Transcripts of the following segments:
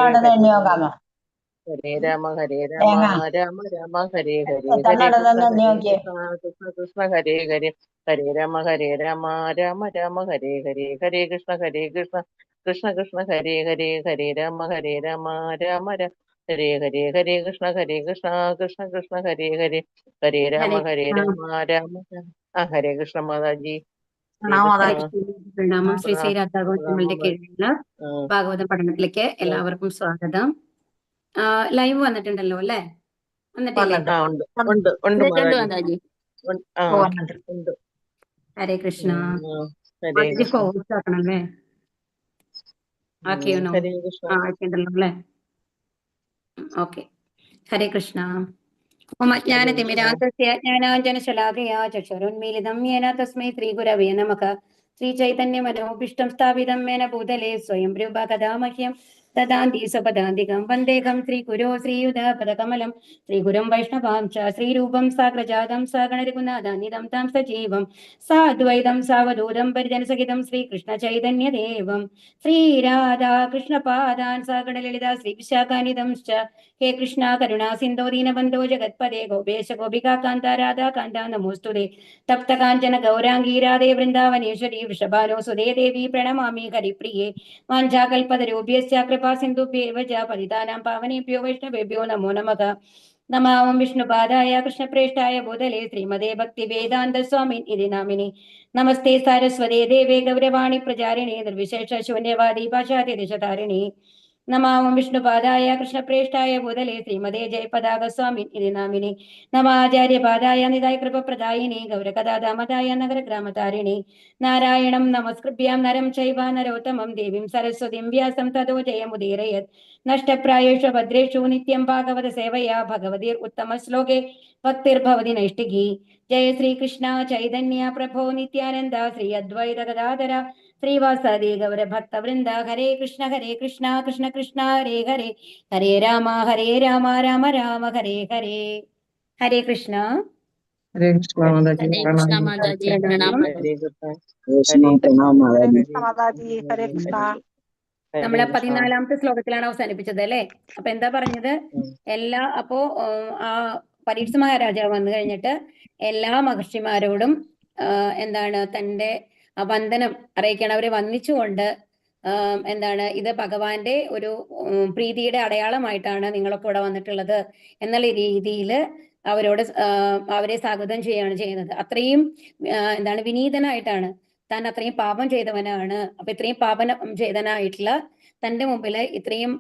തമിഴ്നാട് ഹരേ നോക്കാമോ? ഹരേ രാമ തേങ്ങ രാമ രാമ ഹരേ ഹരേ ഹരേ തമിഴ്നാട് കൃഷ്ണ നോക്കിയേ. കൃഷ്ണ കൃഷ്ണ ഹരേ ഹരേ ഹരേ രാമ രാമ രാമ ഹരേ ഹരേ ഹരേ കൃഷ്ണ കൃഷ്ണ കൃഷ്ണ ഹരേ ഹരേ ഹരേ രാമ രാമ ഹരേ ഹരേ ഹരേ കൃഷ്ണ കൃഷ്ണ കൃഷ്ണ ഹരേ ഹരേ ഹരേ രാമ രാമ ഹരേ കൃഷ്ണ മാതാജി. പ്രണാമം. ശ്രീ ശ്രീ രാധാഗോവിന്ദങ്ങളുടെ കീഴിലുള്ള ഭാഗവത പഠനത്തിലേക്ക് എല്ലാവർക്കും സ്വാഗതം. ലൈവ് വന്നിട്ടുണ്ടല്ലോ അല്ലേ? വന്നിട്ടില്ലേ? ഹരേ കൃഷ്ണ. ഫോക്കസ് ആക്കണല്ലേ? ആക്കിയാണോ? ആക്കിണ്ടല്ലോ അല്ലേ? ഓക്കെ. ഹരേ കൃഷ്ണ. ജ്ഞാനതിമിരാന്തസ്യ ജ്ഞാനാഞ്ജനശലാകയാ ചക്ഷുരുന്മീലിതം യേന തസ്മൈ ശ്രീഗുരവേ നമഃ. ശ്രീചൈതന്യമനോഭീഷ്ടം സ്ഥാപിതം യേന ഭൂതലേ സ്വയം രൂപ കഥാ മഹ്യം ദദാന്തി സ്വപദാന്തികം വന്ദേഹം ശ്രീഗുരോ ശ്രീയുതാപദകമലം ശ്രീഗുരും വൈഷ്ണവാം ച ശ്രീരൂപം സാഗ്രജാതം സഗണരഘുനാഥാന്വിതം താം സജീവം സാദ്വൈതം സാവധൂതം പരിജനസഹിതം ശ്രീകൃഷ്ണചൈതന്യദേവം ശ്രീരാധാകൃഷ്ണപാദാൻ സഗണലളിതാ ശ്രീവിശാഖാനിധം ച ഹേ കൃഷ്ണ കരുണാ സിന്ധോ ദീനബന്ധോ ജഗത്പദേ ഗോപേശ ഗോപികാ കാന്ത രാധാ കാന്ത നമോസ്തുതേ തപ്ത കാഞ്ചന ഗൗരാംഗീ രാധേ വൃന്ദാവനേശ്വരി വൃഷഭാനുസുതേ ദേവി പ്രണമാമി ഹരിപ്രിയേ വാഞ്ചാകൽപതരൂപ്യസ്യ കൃപാ സിന്ധുഭ്യേവ ച പതിതാനാം പാവനേഭ്യോ വൈഷ്ണവേഭ്യോ നമോ നമഃ. നമാം വിഷ്ണുപാദായ കൃഷ്ണപ്രേഷ്ഠായ ഭൂതലേ ശ്രീമതേ ഭക്തിവേദാന്ത സ്വാമി ഇതി നാമിനി. നമസ്തേ സാരസ്വതേ ദേവേ ഗൗരവാണി പ്രചാരിണേ നിർവിശേഷ ശൂന്യവാദി പാശാത്യദിശതാരിണി. നമാം വിഷ്ണുപാദായ കൃഷ്ണപ്രേഷ്ഠായ ഭൂതലേ ശ്രീമതേ ജയപതാക സ്വാമി ഇതി നാമിനി. നമാചാര്യപാദായ നിതായ കൃപപ്രദായിനി ഗൗരകഥാദാമതായ നഗരഗ്രാമതാരിണി. നാരായണം നമസ്കൃഭ്യാം നരം ചൈവ നരോത്തമം ദേവീം സരസ്വതീം വ്യാസം തതോ ജയമുദീരയത്. നഷ്ടപ്രായേഷു ഭദ്രേഷു നിത്യം ഭാഗവത സേവയാ ഭഗവതീർ ഉത്തമ ശ്ലോകേ ഭക്തിർഭവതി നൈഷ്ഠികി. ജയ ശ്രീകൃഷ്ണ ചൈതന്യ പ്രഭോ നിത്യാനന്ദ ശ്രീ അദ്വൈത ഗദാധര ശ്രീവാസാദി ഗൗരഭക്തവൃന്ദ. ഹരേ കൃഷ്ണ കൃഷ്ണ കൃഷ്ണ ഹരേ ഹരേ ഹരേ രാമ രാമ രാമ ഹരേ ഹരേ. ഹരേ കൃഷ്ണ. ഹരേ കൃഷ്ണ മാതാജി. നമ്മളെ 14ാമത്തെ ശ്ലോകത്തിലാണ് അവസാനിപ്പിച്ചത് അല്ലെ? അപ്പൊ എന്താ പറഞ്ഞത്? അപ്പോ ആ പരീക്ഷ മഹാരാജാവ് വന്നു കഴിഞ്ഞിട്ട് എല്ലാ മഹർഷിമാരോടും എന്താണ് തന്റെ വന്ദനം അറിയിക്കണം. അവരെ വന്ദിച്ചുകൊണ്ട് ഇത് ഭഗവാന്റെ ഒരു പ്രീതിയുടെ അടയാളമായിട്ടാണ് നിങ്ങളൊക്കെ ഇവിടെ വന്നിട്ടുള്ളത് എന്നുള്ള രീതിയിൽ അവരെ സ്വാഗതം ചെയ്യുകയാണ് ചെയ്യുന്നത്. അത്രയും വിനീതനായിട്ടാണ്. താൻ അത്രയും പാപം ചെയ്തവനാണ്. അപ്പൊ ഇത്രയും പാപം ചെയ്തനായിട്ടുള്ള തന്റെ മുമ്പിൽ ഇത്രയും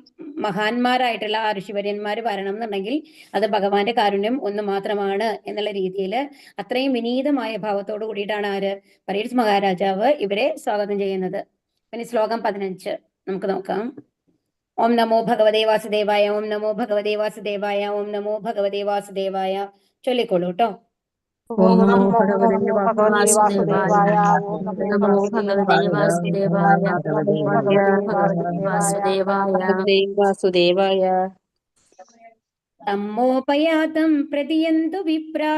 മഹാന്മാരായിട്ടുള്ള ആ ഋഷിവര്യന്മാർ വരണം എന്നുണ്ടെങ്കിൽ അത് ഭഗവാന്റെ കാരുണ്യം ഒന്ന് മാത്രമാണ് എന്നുള്ള രീതിയിൽ അത്രയും വിനീതമായ ഭാവത്തോടു കൂടിയിട്ടാണ് പരീക്ഷ മഹാരാജാവ് ഇവരെ സ്വാഗതം ചെയ്യുന്നത്. പിന്നെ ശ്ലോകം 15 നമുക്ക് നോക്കാം. ഓം നമോ ഭഗവതേ വാസുദേവായ, ഓം നമോ ഭഗവതേ വാസുദേവായ, ഓം നമോ ഭഗവതേ വാസുദേവായ. ചൊല്ലിക്കോളൂ കേട്ടോ. ഓം നമോ ഭഗവതേ വാസുദേവായ, ഓം നമോ ഭഗവതേ വാസുദേവായ. തമ്മോപയാതം പ്രതിയന്തു വിപ്രാ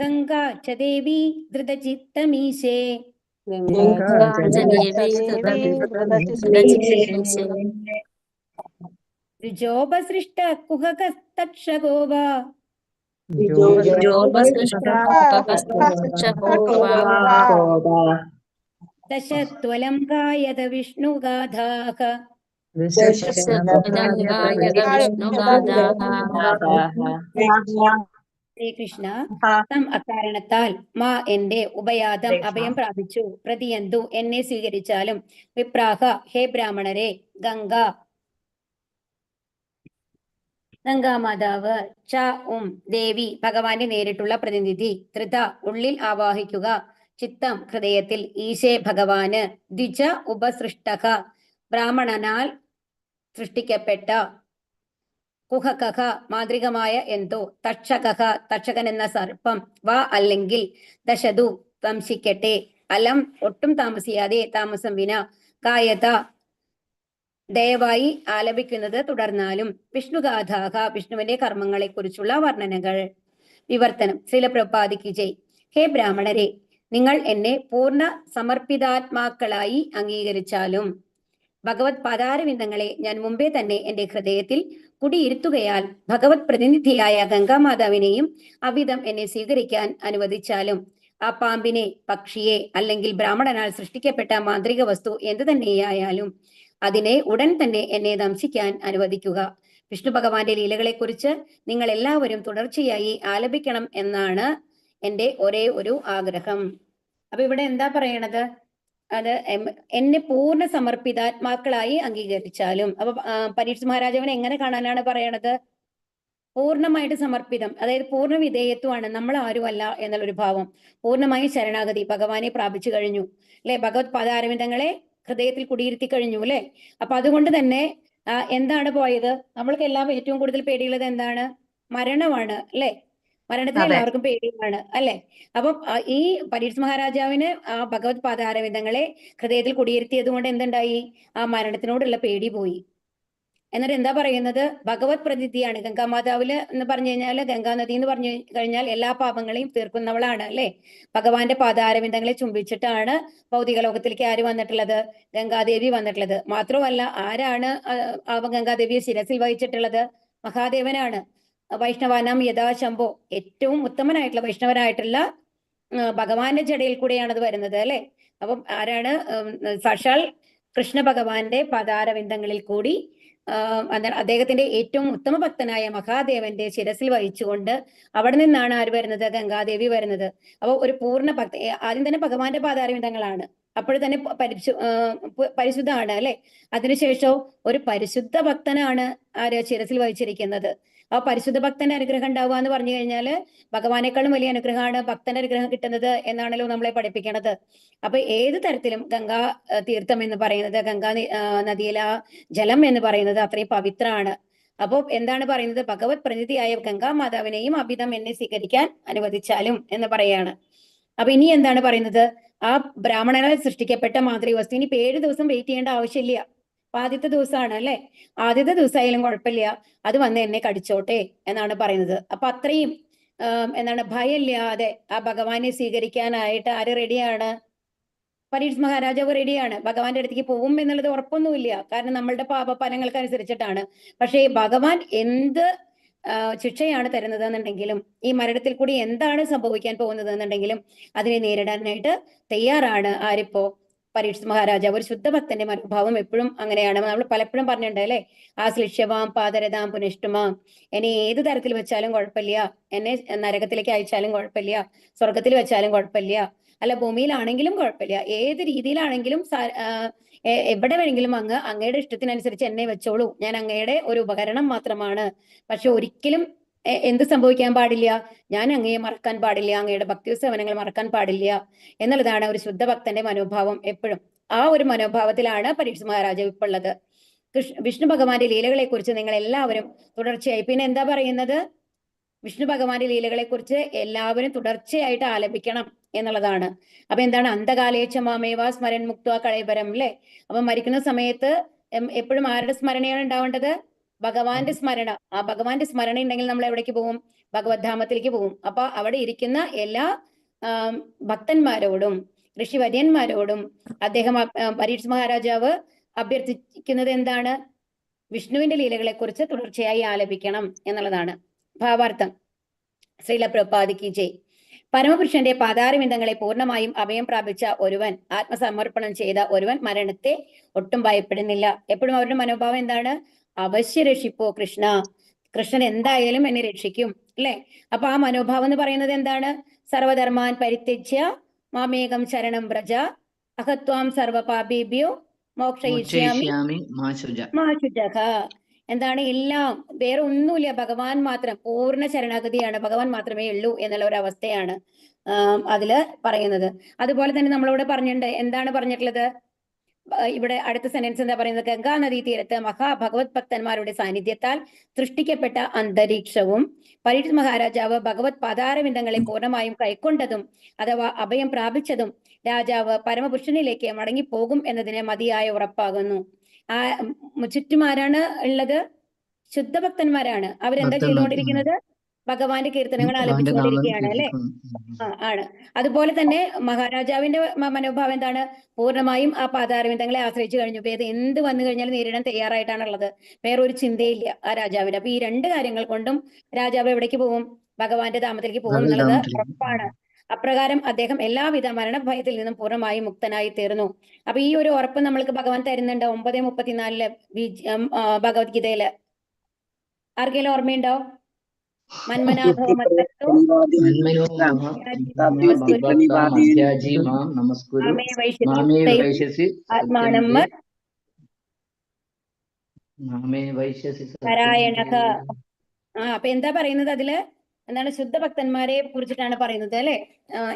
ഗംഗാ ച ദേവി ധൃതചിത്തമീശേ. ഋജോപസൃഷ്ട കുഹകസ്തക്ഷകോ വാ ദശത്വലം ഗായത വിഷ്ണുഗാഥാഃ. ശ്രീകൃഷ്ണ തം അക്കാരണത്താൽ മാ എന്റെ ഉപയാതം അഭയം പ്രാപിച്ചു പ്രതിയന്തു എന്നെ സ്വീകരിച്ചാലും വിപ്രാഹ ഹേ ബ്രാഹ്മണരെ ഗംഗാമാതാവ് ച ദേവി ഭഗവാന്റെ നേരിട്ടുള്ള പ്രതിനിധി ധൃത ഉള്ളിൽ ആവാഹിക്കുക ചിത്തം ഹൃദയത്തിൽ ഈശേ ഭഗവാന് ദ്വിജ ഉപസൃഷ്ടക ബ്രാഹ്മണനാൽ സൃഷ്ടിക്കപ്പെട്ട കുഹകഹ മാന്ത്രികമായ എന്തോ തക്ഷകഹ തക്ഷകൻ എന്ന സർപ്പം വാ അല്ലെങ്കിൽ ദശതു വംശിക്കട്ടെ അലം ഒട്ടും താമസിയാതെ താമസം വിന ഗായത ദയവായി ആലപിക്കുന്നത് തുടർന്നാലും വിഷ്ണുഗാഥാഹ വിഷ്ണുവിന്റെ കർമ്മങ്ങളെ കുറിച്ചുള്ള വർണ്ണനകൾ. വിവർത്തനം. ശ്രീല പ്രഭുപാദിക്ക് ജയ്. ഹേ ബ്രാഹ്മണരെ, നിങ്ങൾ എന്നെ പൂർണ്ണ സമർപ്പിതാത്മാക്കളായി അംഗീകരിച്ചാലും ഭഗവത് പാതാരവിന്ദങ്ങളെ ഞാൻ മുമ്പേ തന്നെ എന്റെ ഹൃദയത്തിൽ കുടിയിരുത്തുകയാൽ ഭഗവത് പ്രതിനിധിയായ ഗംഗാമാതാവിനെയും അവിധം എന്നെ സ്വീകരിക്കാൻ അനുവദിച്ചാലും ആ പാമ്പിനെ, പക്ഷിയെ അല്ലെങ്കിൽ ബ്രാഹ്മണനാൽ സൃഷ്ടിക്കപ്പെട്ട മാന്ത്രിക വസ്തു എന്തു തന്നെയായാലും അതിനെ ഉടൻ തന്നെ എന്നെ ദംശിക്കാൻ അനുവദിക്കുക. വിഷ്ണു ഭഗവാന്റെ ലീലകളെക്കുറിച്ച് നിങ്ങൾ എല്ലാവരും തുടർച്ചയായി ആലപിക്കണം എന്നാണ് എന്റെ ഒരേ ഒരു ആഗ്രഹം. അപ്പൊ ഇവിടെ എന്താ പറയണത്? അത് എന്നെ പൂർണ്ണ സമർപ്പിതാത്മാക്കളായി അംഗീകരിച്ചാലും. അപ്പൊ പരീക്ഷ മഹാരാജാവിനെ എങ്ങനെ കാണാനാണ് പറയണത്? പൂർണ്ണമായിട്ട് സമർപ്പിതം, അതായത് പൂർണ്ണ വിധേയത്വമാണ്, നമ്മൾ ആരുമല്ല എന്നുള്ളൊരു ഭാവം. പൂർണ്ണമായി ശരണാഗതി, ഭഗവാനെ പ്രാപിച്ചു കഴിഞ്ഞു അല്ലെ, ഭഗവത് പാദാരവിന്ദങ്ങളെ ഹൃദയത്തിൽ കുടിയിരുത്തി കഴിഞ്ഞു അല്ലെ. അപ്പൊ അതുകൊണ്ട് തന്നെ എന്താണ് പോയത്? നമ്മൾക്ക് എല്ലാം ഏറ്റവും കൂടുതൽ പേടിയുള്ളത് എന്താണ്? മരണമാണ് അല്ലെ. മരണത്തിന് എല്ലാവർക്കും പേടിയാണ് അല്ലെ. അപ്പം ഈ പരീക്ഷ മഹാരാജാവിന് ആ ഭഗവത് പാദാരവിന്ദങ്ങളെ ഹൃദയത്തിൽ കുടിയിരുത്തിയത് കൊണ്ട് എന്തുണ്ടായി? ആ മരണത്തിനോടുള്ള പേടി പോയി. എന്നിട്ട് എന്താ പറയുന്നത്? ഭഗവത് പ്രതിനിധിയാണ് ഗംഗാമാതാവില് എന്ന് പറഞ്ഞു കഴിഞ്ഞാൽ, ഗംഗാനദി എന്ന് പറഞ്ഞു കഴിഞ്ഞാൽ എല്ലാ പാപങ്ങളെയും തീർക്കുന്നവളാണ് അല്ലെ. ഭഗവാന്റെ പാദാരവിന്ദങ്ങളെ ചുംബിച്ചിട്ടാണ് ഭൗതിക ലോകത്തിലേക്ക് ആര് വന്നിട്ടുള്ളത്? ഗംഗാദേവി വന്നിട്ടുള്ളത്. മാത്രമല്ല, ആരാണ് ഗംഗാദേവിയെ ശിരസിൽ വഹിച്ചിട്ടുള്ളത്? മഹാദേവനാണ്. വൈഷ്ണവാനാം യഥാശംഭോ, ഏറ്റവും ഉത്തമനായിട്ടുള്ള വൈഷ്ണവനായിട്ടുള്ള ഭഗവാന്റെ ജടയിൽ കൂടെയാണ് അത് വരുന്നത് അല്ലെ. അപ്പം ആരാണ്? സാക്ഷാൽ കൃഷ്ണ ഭഗവാന്റെ പാദാരവിന്ദങ്ങളിൽ കൂടി അദ്ദേഹത്തിന്റെ ഏറ്റവും ഉത്തമ ഭക്തനായ മഹാദേവന്റെ ശിരസിൽ വഹിച്ചുകൊണ്ട് അവിടെ നിന്നാണ് ആര് വരുന്നത്? ഗംഗാദേവി വരുന്നത്. അപ്പോൾ ഒരു പൂർണ്ണ ഭക്ത, ആദ്യം തന്നെ ഭഗവാന്റെ പാദാരവിന്ദങ്ങളാണ്, അപ്പോൾ തന്നെ പരിശുദ്ധമാണ് അല്ലെ. അതിനുശേഷം ഒരു പരിശുദ്ധ ഭക്തനാണ് ആര് ശിരസിൽ വഹിച്ചിരിക്കുന്നത്. ആ പരിശുദ്ധ ഭക്തന്റെ അനുഗ്രഹം ഉണ്ടാവുക എന്ന് പറഞ്ഞു കഴിഞ്ഞാല് ഭഗവാനേക്കാളും വലിയ അനുഗ്രഹമാണ് ഭക്തന്റെ അനുഗ്രഹം കിട്ടുന്നത് എന്നാണല്ലോ നമ്മളെ പഠിപ്പിക്കണത്. അപ്പൊ ഏത് തരത്തിലും ഗംഗാ തീർത്ഥം എന്ന് പറയുന്നത്, ഗംഗാ നദിയിലെ ജലം എന്ന് പറയുന്നത് അത്രയും പവിത്രമാണ്. അപ്പൊ എന്താണ് പറയുന്നത്? ഭഗവത് പ്രതിനിധിയായ ഗംഗാമാതാവിനെയും അഭിതം എന്നെ സ്വീകരിക്കാൻ അനുവദിച്ചാലും എന്ന് പറയാണ്. അപ്പൊ ഇനി എന്താണ് പറയുന്നത്? ആ ബ്രാഹ്മണനാൽ സൃഷ്ടിക്കപ്പെട്ട മാന്ത്രിക വസ്തു ഇനി 7 ദിവസം വെയിറ്റ് ചെയ്യേണ്ട ആവശ്യമില്ല. ആദ്യത്തെ ദിവസമാണ് അല്ലെ. ആദ്യത്തെ ദിവസമായാലും കുഴപ്പമില്ല, അത് വന്ന് എന്നെ കടിച്ചോട്ടെ എന്നാണ് പറയുന്നത്. അപ്പൊ അത്രയും എന്താണ് ഭയമില്ലാതെ ആ ഭഗവാനെ സ്വീകരിക്കാനായിട്ട് ആര് റെഡിയാണ്? പരീക്ഷ മഹാരാജാവ് റെഡിയാണ്. ഭഗവാന്റെ അടുത്തേക്ക് പോകും എന്നുള്ളത് ഉറപ്പൊന്നുമില്ല, കാരണം നമ്മളുടെ പാപഫലങ്ങൾക്ക് അനുസരിച്ചിട്ടാണ്. പക്ഷേ ഭഗവാൻ എന്ത് ശിക്ഷയാണ് തരുന്നത് എന്നുണ്ടെങ്കിലും, ഈ മരണത്തിൽ കൂടി എന്താണ് സംഭവിക്കാൻ പോകുന്നത് എന്നുണ്ടെങ്കിലും അതിനെ നേരിടാനായിട്ട് തയ്യാറാണ് ആരിപ്പോ? പരീക്ഷ മഹാരാജാവ്. ഒരു ശുദ്ധഭക്തന്റെ മനോഭാവം എപ്പോഴും അങ്ങനെയാണ്. നമ്മൾ പലപ്പോഴും പറഞ്ഞിട്ടുണ്ട് അല്ലെ, ആ ശ്ലിഷ്യവാം പാദരതാം പുനിഷ്ടുമാം, എന്നെ ഏത് തരത്തിൽ വെച്ചാലും കുഴപ്പമില്ല, എന്നെ നരകത്തിലേക്ക് അയച്ചാലും കുഴപ്പമില്ല, സ്വർഗത്തിൽ വെച്ചാലും കുഴപ്പമില്ല, അല്ല ഭൂമിയിലാണെങ്കിലും കുഴപ്പമില്ല, ഏത് രീതിയിലാണെങ്കിലും എവിടെ വേണമെങ്കിലും അങ്ങയുടെ ഇഷ്ടത്തിനനുസരിച്ച് എന്നെ വെച്ചോളൂ, ഞാൻ അങ്ങയുടെ ഒരു ഉപകരണം മാത്രമാണ്. പക്ഷെ ഒരിക്കലും എന്ത് സംഭവിക്കാൻ പാടില്ല? ഞാൻ അങ്ങയെ മറക്കാൻ പാടില്ല, അങ്ങയുടെ ഭക്തി സേവനങ്ങൾ മറക്കാൻ പാടില്ല എന്നുള്ളതാണ് ഒരു ശുദ്ധഭക്തന്റെ മനോഭാവം എപ്പോഴും. ആ ഒരു മനോഭാവത്തിലാണ് പരീക്ഷ മഹാരാജാവ് ഇപ്പോൾ ഉള്ളത്. വിഷ്ണു ഭഗവാന്റെ ലീലകളെ കുറിച്ച് നിങ്ങൾ എല്ലാവരും തുടർച്ചയായി, പിന്നെ എന്താ പറയുന്നത്? വിഷ്ണു ഭഗവാന്റെ ലീലകളെ കുറിച്ച് എല്ലാവരും തുടർച്ചയായിട്ട് ആലപിക്കണം എന്നുള്ളതാണ്. അപ്പൊ എന്താണ്? അന്തകാലേച്ച മാമേവ സ്മരൻ മുക്ത കളയപരം അല്ലെ. അപ്പൊ മരിക്കുന്ന സമയത്ത് എപ്പോഴും ആരുടെ സ്മരണയാണ് ഉണ്ടാവേണ്ടത്? ഭഗവാന്റെ സ്മരണ. ആ ഭഗവാന്റെ സ്മരണ ഉണ്ടെങ്കിൽ നമ്മൾ എവിടേക്ക് പോകും? ഭഗവത് ധാമത്തിലേക്ക് പോകും. അപ്പൊ അവിടെ ഇരിക്കുന്ന എല്ലാ ഭക്തന്മാരോടും ഋഷിവര്യന്മാരോടും അദ്ദേഹം പരീക്ഷ മഹാരാജാവ് അഭ്യർത്ഥിക്കുന്നത് എന്താണ്? വിഷ്ണുവിന്റെ ലീലകളെ കുറിച്ച് തുടർച്ചയായി ആലപിക്കണം എന്നുള്ളതാണ്. ഭാവാർത്ഥം. ശ്രീല പ്രഭുപാദിക്ക് ജയ്. പരമപുരുഷന്റെ പാതാരവിന്ദങ്ങളെ പൂർണ്ണമായും അഭയം പ്രാപിച്ച ഒരുവൻ, ആത്മസമർപ്പണം ചെയ്ത ഒരുവൻ മരണത്തെ ഒട്ടും ഭയപ്പെടുന്നില്ല. എപ്പോഴും അവരുടെ മനോഭാവം എന്താണ്? അവശ്യ രക്ഷിപ്പോ കൃഷ്ണ, കൃഷ്ണൻ എന്തായാലും എന്നെ രക്ഷിക്കും അല്ലെ. അപ്പൊ ആ മനോഭാവം എന്ന് പറയുന്നത് എന്താണ്? സർവധർമാൻ പരിത്യജ്യ മാമേകം ശരണം വ്രജ അഹത്വാം സർവപാപേഭ്യോ മോക്ഷയിഷ്യാമി മാ ശുചഃ. എന്താണ്? എല്ലാം വേറെ ഒന്നുമില്ല, ഭഗവാൻ മാത്രം, പൂർണ്ണ ശരണാഗതിയാണ്, ഭഗവാൻ മാത്രമേ ഉള്ളൂ എന്നുള്ള ഒരു അവസ്ഥയാണ് അതില് പറയുന്നത്. അതുപോലെ തന്നെ നമ്മളിവിടെ പറഞ്ഞിട്ടുണ്ട്, എന്താണ് പറഞ്ഞിട്ടുള്ളത്? ഇവിടെ അടുത്ത സെന്റൻസ് എന്താ പറയുന്നത്? ഗംഗാ നദീ തീരത്ത് മഹാഭഗവത് ഭക്തന്മാരുടെ സാന്നിധ്യത്താൽ സൃഷ്ടിക്കപ്പെട്ട അന്തരീക്ഷവും പരീക്ഷ മഹാരാജാവ് ഭഗവത് പാതാരവിന്ദങ്ങളെ പൂർണ്ണമായും കൈക്കൊണ്ടതും അഥവാ അഭയം പ്രാപിച്ചതും രാജാവ് പരമപുരുഷനിലേക്ക് മടങ്ങിപ്പോകും എന്നതിന് മതിയായ ഉറപ്പാകുന്നു. ആ ചുറ്റും ആരാണ് ഉള്ളത്? ശുദ്ധഭക്തന്മാരാണ്. അവരെന്താ ചെയ്തുകൊണ്ടിരിക്കുന്നത്? ഭഗവാന്റെ കീർത്തനങ്ങൾ ആലപിച്ചുകൊണ്ടിരിക്കുകയാണ് അല്ലെ. ആണ്. അതുപോലെ തന്നെ മഹാരാജാവിന്റെ മനോഭാവം എന്താണ്? പൂർണ്ണമായും ആ പാതാരവിന്ദങ്ങളെ ആശ്രയിച്ചു കഴിഞ്ഞു. ഇത് എന്ത് വന്നു കഴിഞ്ഞാലും നേരിടാൻ തയ്യാറായിട്ടാണുള്ളത്. വേറൊരു ചിന്തയില്ല ആ രാജാവിന്. അപ്പൊ ഈ രണ്ട് കാര്യങ്ങൾ കൊണ്ടും രാജാവ് എവിടേക്ക് പോകും? ഭഗവാന്റെ ധാമത്തിലേക്ക് പോകും എന്നുള്ളത് ഉറപ്പാണ്. അപ്രകാരം അദ്ദേഹം എല്ലാവിധ മരണഭയത്തിൽ നിന്നും പൂർണ്ണമായും മുക്തനായി തീർന്നു. അപ്പൊ ഈ ഒരു ഉറപ്പ് നമ്മൾക്ക് ഭഗവാൻ തരുന്നുണ്ട് 9:34 ഭഗവത്ഗീതയില്. ആർക്കെങ്കിലും ഓർമ്മയുണ്ടോ? മന്മനാഭോ മത്തസ്തു ആത്മാനം നാരായണക. അപ്പൊ എന്താ പറയുന്നത് അതില്? എന്താണ്? ശുദ്ധ ഭക്തന്മാരെ കുറിച്ചിട്ടാണ് പറയുന്നത് അല്ലെ.